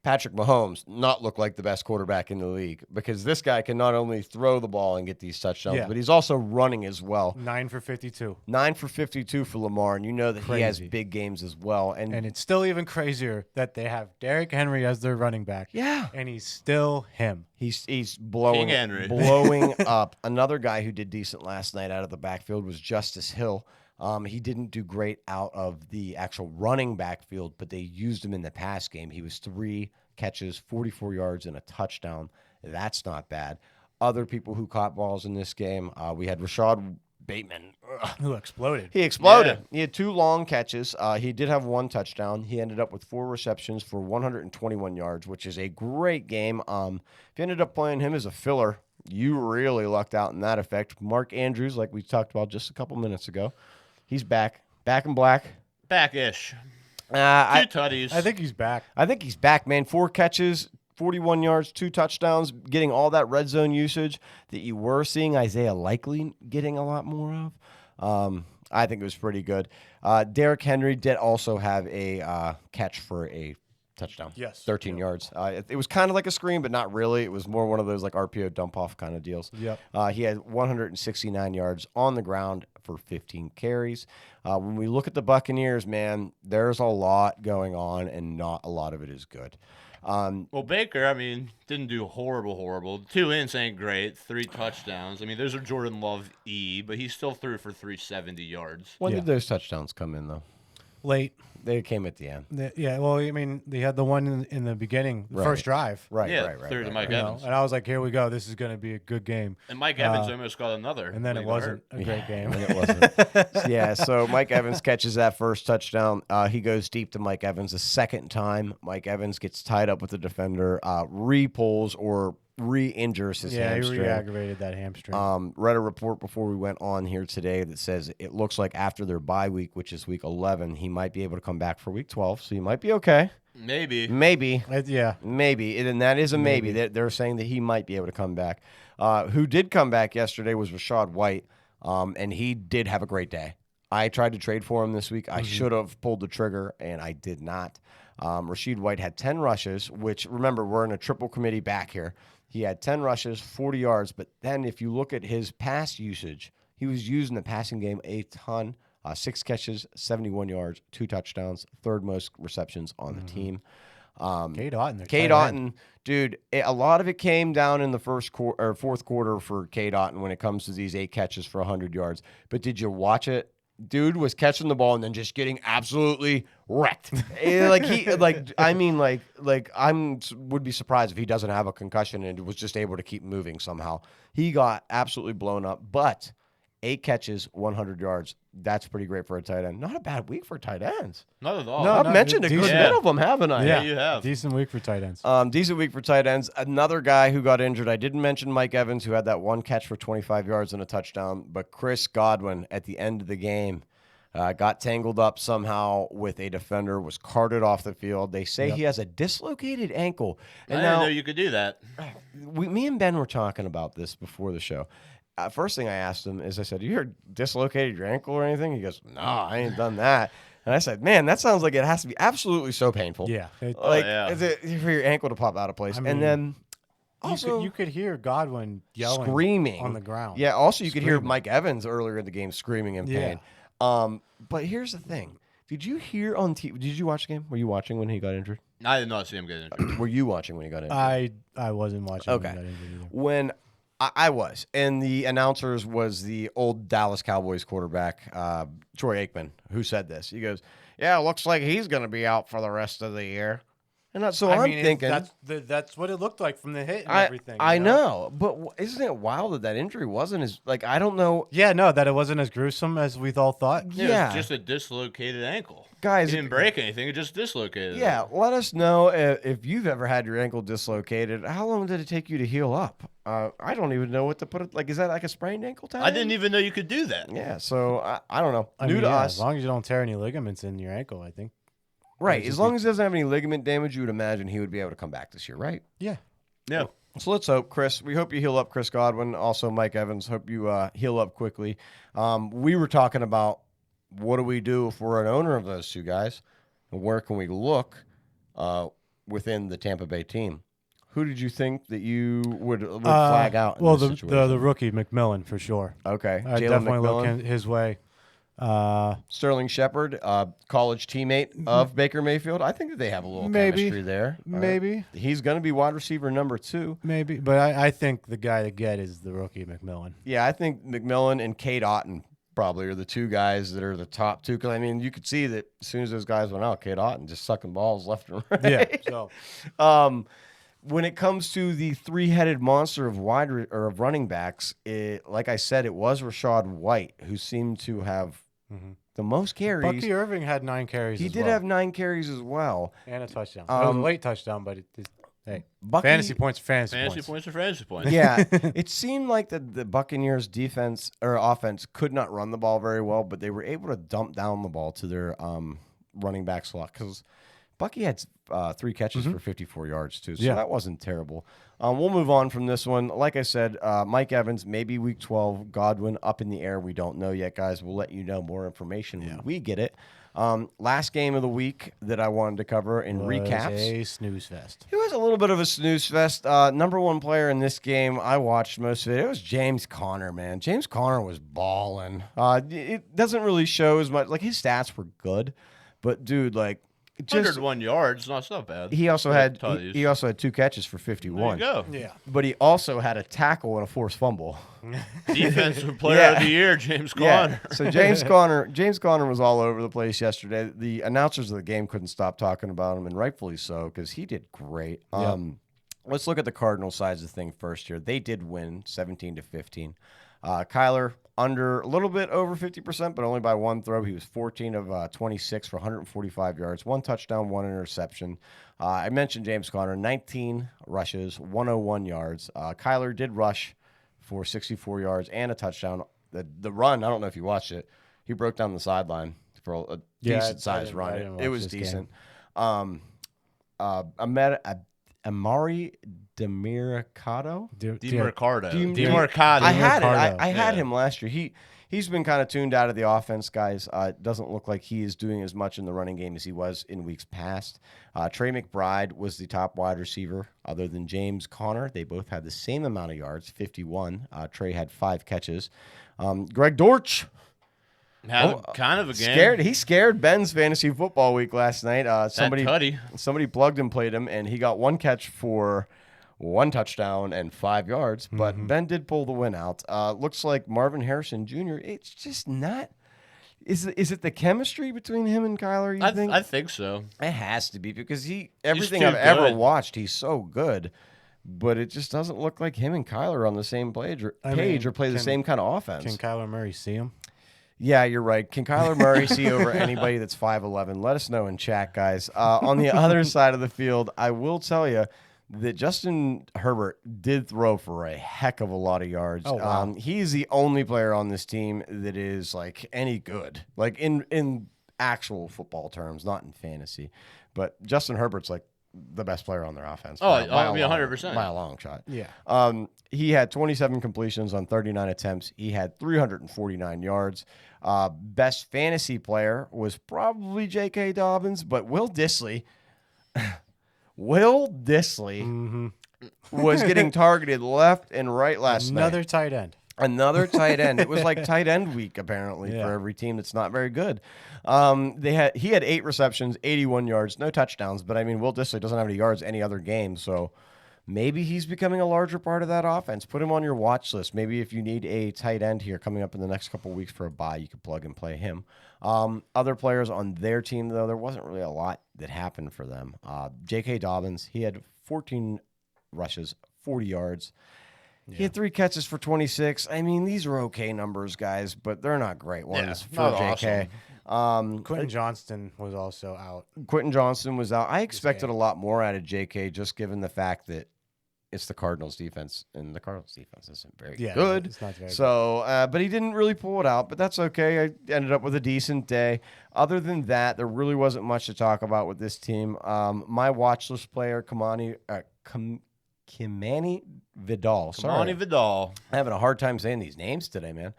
Patrick Mahomes not look like the best quarterback in the league because this guy can not only throw the ball and get these touchdowns, but he's also running as well. 9 for 52. 9 for 52 for Lamar, and you know that he has Crazy. big games as well. And it's still even crazier that they have Derrick Henry as their running back. Yeah. And he's still him. He's blowing King Henry. blowing up. Another guy who did decent last night out of the backfield was Justice Hill. He didn't do great out of the actual running backfield, but they used him in the pass game. He was 3 catches, 44 yards, and a touchdown. That's not bad. Other people who caught balls in this game, we had Rashad Bateman. Who exploded. He exploded. He had 2 long catches. He did have 1 touchdown. He ended up with 4 receptions for 121 yards, which is a great game. If you ended up playing him as a filler, you really lucked out in that effect. Mark Andrews, like we talked about just a couple minutes ago, he's back in black. Back-ish. 2 I tutties. I think he's back. think he's back, man. 4 catches, 41 yards, 2 touchdowns, getting all that red zone usage that you were seeing Isaiah Likely getting a lot more of. I think it was pretty good. Derrick Henry did also have a catch for a touchdown. Yes. 13 yards. It was kind of like a screen, but not really. It was more one of those like RPO dump off kind of deals. Yep. He had 169 yards on the ground for 15 carries. When we look at the Buccaneers, man, there's a lot going on, and not a lot of it is good. Well, Baker, I mean, didn't do horrible. 2 ints ain't great. 3 touchdowns. I mean, those are Jordan Love but he still threw for 370 yards. When Yeah. did those touchdowns come in, though? late. They came at the end. Yeah, well, I mean, they had the one in the beginning, the first drive. Right, Yeah, right. through to Mike You know, Evans. and I was like, here we go. This is going to be a good game. And Mike Evans almost got another. And then when it he got wasn't hurt. a great game. And it wasn't. Yeah, so Mike Evans catches that first touchdown. He goes deep to Mike Evans a second time. Mike Evans gets tied up with the defender, re-pulls or re-injures his hamstring. He re-aggravated that hamstring. Read a report before we went on here today that says it looks like after their bye week, which is week 11, he might be able to come back for week 12, so he might be okay. Maybe. Maybe. Yeah. Maybe. And that is a maybe. They're saying that he might be able to come back. Who did come back yesterday was Rashad White, and he did have a great day. I tried to trade for him this week. I should have pulled the trigger, and I did not. Rashad White had 10 rushes, which, remember, we're in a triple committee back here. He had 10 rushes, 40 yards, but then if you look at his pass usage, he was used in the passing game a ton. 6 catches, 71 yards, 2 touchdowns, third most receptions on the team. Cade Otton. Cade Otton, dude, a lot of it came down in the fourth quarter for Cade Otton when it comes to these 8 catches for 100 yards. But did you watch it? Dude was catching the ball and then just getting absolutely wrecked. I would be surprised if he doesn't have a concussion and was just able to keep moving somehow. He got absolutely blown up, but 8 catches, 100 yards. That's pretty great for a tight end. Not a bad week for tight ends. Not at all. No, I've mentioned a good bit of them, haven't I? Yeah, you have. Decent week for tight ends. Decent week for tight ends. Another guy who got injured. I didn't mention Mike Evans, who had that one catch for 25 yards and a touchdown, but Chris Godwin at the end of the game got tangled up somehow with a defender, was carted off the field. They say he has a dislocated ankle. And I now, didn't know you could do that. me and Ben were talking about this before the show. First thing I asked him is, I said, "You ever dislocated your ankle or anything?" He goes, "No, I ain't done that." And I said, "Man, that sounds like it has to be absolutely so painful." Yeah. Is it for your ankle to pop out of place? I mean, and then also you could hear Godwin yelling, screaming on the ground. Yeah. Also, you could hear Mike Evans earlier in the game screaming in pain. Yeah. But here's the thing: did you hear on TV? Did you watch the game? Were you watching when he got injured? I did not see him get injured. Were you watching when he got injured? I wasn't watching. Okay. When he got injured either. When I was, and the announcers was the old Dallas Cowboys quarterback, Troy Aikman, who said this. He goes, "Yeah, it looks like he's going to be out for the rest of the year." And I'm thinking that's what it looked like from the hit and I everything. I you know, but isn't it wild that injury wasn't as I don't know, Yeah, no, that it wasn't as gruesome as we all thought. Yeah. It's just a dislocated ankle. Guys, He didn't break anything. It just dislocated. yeah. Let us know if you've ever had your ankle dislocated. How long did it take you to heal up? I don't even know what to put it. Is that like a sprained ankle? I didn't even know you could do that. Yeah, so I don't know. I New mean, to yeah, us, as long as you don't tear any ligaments in your ankle, I think. right? just As long as he doesn't have any ligament damage, you would imagine he would be able to come back this year, right? Yeah. Yeah. So let's hope, Chris. We hope you heal up, Chris Godwin. Also, Mike Evans. Hope you heal up quickly. We were talking about what do we do if we're an owner of those two guys, and where can we look within the Tampa Bay team? Who did you think that you would flag out? Well, in this the situation? rookie McMillan for sure. Okay, I Jalen definitely McMillan. look his way. Sterling Shepard, college teammate of Baker Mayfield. I think that they have a little Maybe. chemistry there. Maybe. He's going to be wide receiver number 2. Maybe, but I think the guy to get is the rookie McMillan. Yeah, I think McMillan and Cade Otton probably are the 2 guys that are the top 2. Because, I mean, you could see that as soon as those guys went out, Cade Otton just sucking balls left and right. Yeah. So When it comes to the 3-headed monster of of running backs, like I said, it was Rashad White who seemed to have the most carries. Bucky Irving had 9 carries. He as did well. have 9 carries as well. And a touchdown. It was a late touchdown, but hey, Bucky- fantasy points are fantasy, Fantasy points. points are fantasy points. Yeah, it seemed like the Buccaneers defense or offense could not run the ball very well, but they were able to dump down the ball to their running back slot because Bucky had 3 catches for 54 yards too, so that wasn't terrible. We'll move on from this one. Like I said, Mike Evans, maybe week 12, Godwin up in the air. We don't know yet, guys. We'll let you know more information when we get it. Last game of the week that I wanted to cover in recaps. A snooze fest. It was a little bit of a snooze fest. Number 1 player in this game, I watched most of it. It was James Conner, man. James Conner was balling. It doesn't really show as much. Like, his stats were good. But, dude, just 101 yards. No, it's not bad. he also Good had tutties. he also had 2 catches for There 51. you go. Yeah. But he also had a tackle and a forced fumble. Defensive player Yeah. of the year, James Yeah. Conner. So James Conner was all over the place yesterday. The announcers of the game couldn't stop talking about him, and rightfully so, because he did great. Yep. Let's look at the Cardinal sides of the thing first here. They did win 17-15. Kyler under a little bit over 50%, but only by 1 throw. He was 14 of 26 for 145 yards, 1 touchdown, 1 interception. I mentioned James Conner, 19 rushes, 101 yards. Kyler did rush for 64 yards and a touchdown. The run, I don't know if you watched it. He broke down the sideline for a Yeah, decent sized I run. didn't It watch was this decent. game. Amari Demercado. DeMercado. DeMercado. I had it. Mercado. I had Yeah. him last year. He's been kind of tuned out of the offense, guys. It doesn't look like he is doing as much in the running game as he was in weeks past. Trey McBride was the top wide receiver, other than James Conner. They both had the same amount of yards, 51. Trey had 5 catches. Greg Dortch. Had kind of a game. He scared Ben's fantasy football week last night. Somebody tutty. plugged and played him, and he got 1 catch for 1 touchdown and 5 yards. But Ben did pull the win out. Looks like Marvin Harrison Jr. It's just not. Is it the chemistry between him and Kyler? You think? I think so. It has to be, because everything too I've ever good. watched, he's so good. But it just doesn't look like him and Kyler are on the same page or play the same kind of offense. Can Kyler Murray see him? Yeah, you're right. Can Kyler Murray see over anybody that's 5'11"? Let us know in chat, guys. On the other side of the field, I will tell you that Justin Herbert did throw for a heck of a lot of yards. Oh, wow. He's the only player on this team that is like any good, like in actual football terms, not in fantasy. But Justin Herbert's like the best player on their offense. Oh, by I mean, a long- 100%. by a long shot. Yeah. He had 27 completions on 39 attempts. He had 349 yards. Best fantasy player was probably J.K. Dobbins, but Will Dissly was getting targeted left and right last night. Another tight end. Another tight end. It was like tight end week apparently Yeah. for every team that's not very good. He had 8 receptions, 81 yards, no touchdowns. But I mean, Will Dissly doesn't have any yards any other game, so maybe he's becoming a larger part of that offense. Put him on your watch list. Maybe if you need a tight end here coming up in the next couple of weeks for a bye, you could plug and play him. Other players on their team, though, there wasn't really a lot that happened for them. J.K. Dobbins, he had 14 rushes, 40 yards. He had 3 catches for 26. I mean, these are okay numbers, guys, but they're not great ones for not J.K. Quentin Johnston was also out. Quentin Johnston was out. I expected a lot more out of J.K. just given the fact that it's the Cardinals defense, and the Cardinals defense isn't very good. It's not very So, but he didn't really pull it out, but that's okay. I ended up with a decent day. Other than that, there really wasn't much to talk about with this team. My watch list player, Kimani Vidal. Sorry. Kimani Vidal. I'm having a hard time saying these names today, man.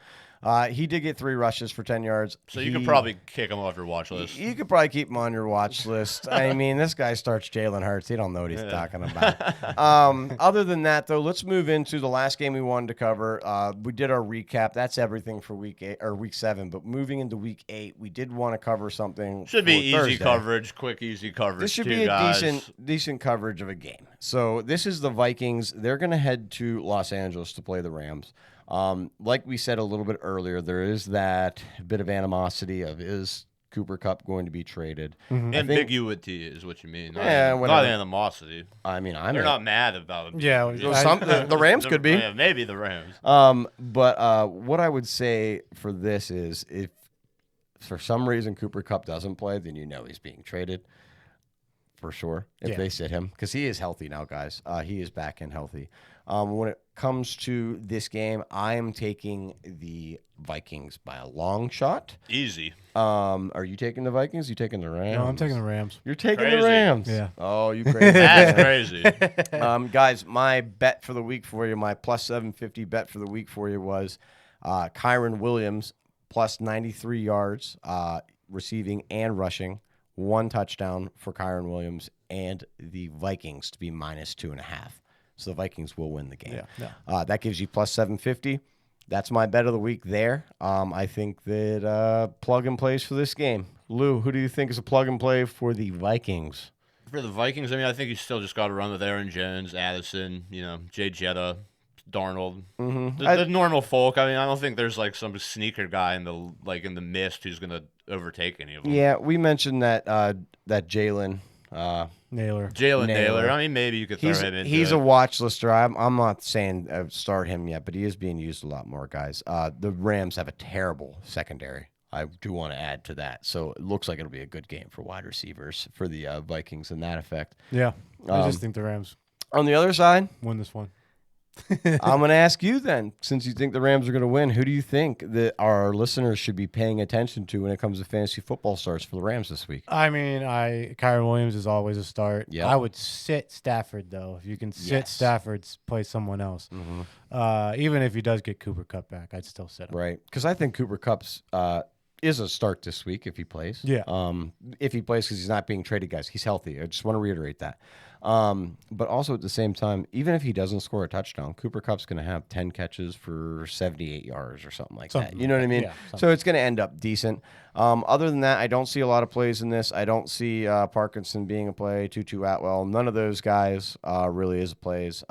He did get 3 rushes for 10 yards. So you could probably kick him off your watch list. You could probably keep him on your watch list. I mean, this guy starts Jalen Hurts. He don't know what he's talking about. Other than that, though, let's move into the last game we wanted to cover. We did our recap. That's everything for week 7. But moving into week 8, we did want to cover something. Should be easy Thursday. coverage, quick, easy coverage. This should too, be a guys. decent coverage of a game. So this is the Vikings. They're going to head to Los Angeles to play the Rams. Like we said a little bit earlier, there is that bit of animosity of, is Cooper Kupp going to be traded? Ambiguity is what you mean. Yeah, Not whatever. animosity. I mean, They're not mad about it. Yeah, the Rams could be. Yeah, maybe the Rams. But what I would say for this is, if for some reason Cooper Kupp doesn't play, then you know he's being traded for sure if they sit him, because he is healthy now, guys. He is back and healthy. When it comes to this game, I am taking the Vikings by a long shot. Easy. Are you taking the Vikings? You taking the Rams? No, I'm taking the Rams. You're taking Crazy. the Rams. Yeah. Oh, you crazy. That's crazy. Guys, my bet for the week for you, my plus 750 bet for the week for you was Kyron Williams plus 93 yards receiving and rushing, 1 touchdown for Kyron Williams, and the Vikings to be minus 2.5. So the Vikings will win the game. Yeah. That gives you plus 750. that's my bet of the week there. I think that plug and plays for this game. Lou, who do you think is a plug and play for the Vikings? For the Vikings, I mean, I think you still just got to run with Aaron Jones, Addison, Jay Jetta, Darnold, the normal folk. I mean, I don't think there's like some sneaker guy in the mist who's gonna overtake any of them. Yeah, we mentioned that Jalen Naylor. Jalen Naylor. I mean, maybe you could throw him in. He's a watch lister. I'm not saying start him yet, but he is being used a lot more, guys. The Rams have a terrible secondary. I do want to add to that. So it looks like it'll be a good game for wide receivers for the Vikings in that effect. Yeah, I just think the Rams On the other side, win this one. I'm going to ask you then, since you think the Rams are going to win, who do you think that our listeners should be paying attention to when it comes to fantasy football starts for the Rams this week? I mean, Kyron Williams is always a start. Yep. I would sit Stafford, though. If you can sit Stafford, play someone else. Even if he does get Cooper Kupp back, I'd still sit him. Right, because I think Cooper Kupp's is a start this week if he plays. Yeah. If he plays because he's not being traded, guys. He's healthy. I just want to reiterate that. But also at the same time, even if he doesn't score a touchdown, Cooper Kupp's going to have 10 catches for 78 yards or something like that. You know what I mean? Yeah, so it's going to end up decent. Other than that, I don't see a lot of plays in this. I don't see Parkinson being a play, Tutu Atwell. None of those guys really is plays.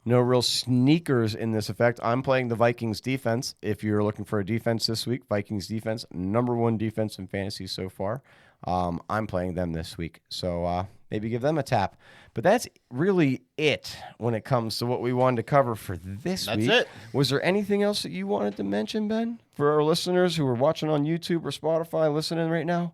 No real sneakers in this effect. I'm playing the Vikings defense. If you're looking for a defense this week, Vikings defense, #1 defense in fantasy so far. I'm playing them this week. So maybe give them a tap. But that's really it when it comes to what we wanted to cover for this week. That's it. Was there anything else that you wanted to mention, Ben, for our listeners who are watching on YouTube or Spotify listening right now?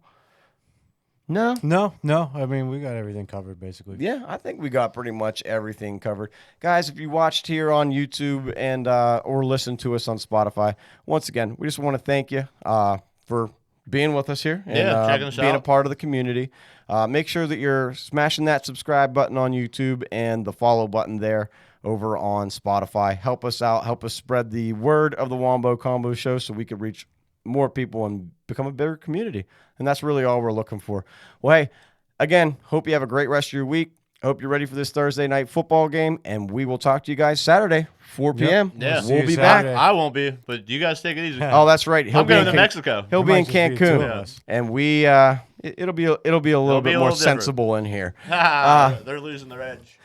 No? No. I mean, we got everything covered, basically. Yeah, I think we got pretty much everything covered. Guys, if you watched here on YouTube and or listened to us on Spotify, once again, we just want to thank you for being with us here and checking us being a out. part of the community. Make sure that you're smashing that subscribe button on YouTube and the follow button there over on Spotify. Help us out. Help us spread the word of the Wombo Combo Show so we could reach more people and become a bigger community. And that's really all we're looking for. Well, hey, again, hope you have a great rest of your week. Hope you're ready for this Thursday night football game, and we will talk to you guys Saturday, 4 p.m. Yeah. We'll See be you back. Saturday. I won't be, but you guys take it easy. Oh, that's right. He'll I'm be going in to Can- Mexico. He'll It be might in just be the two Cancun, of us. and we it'll be a little bit more little different. sensible in here. They're losing their edge.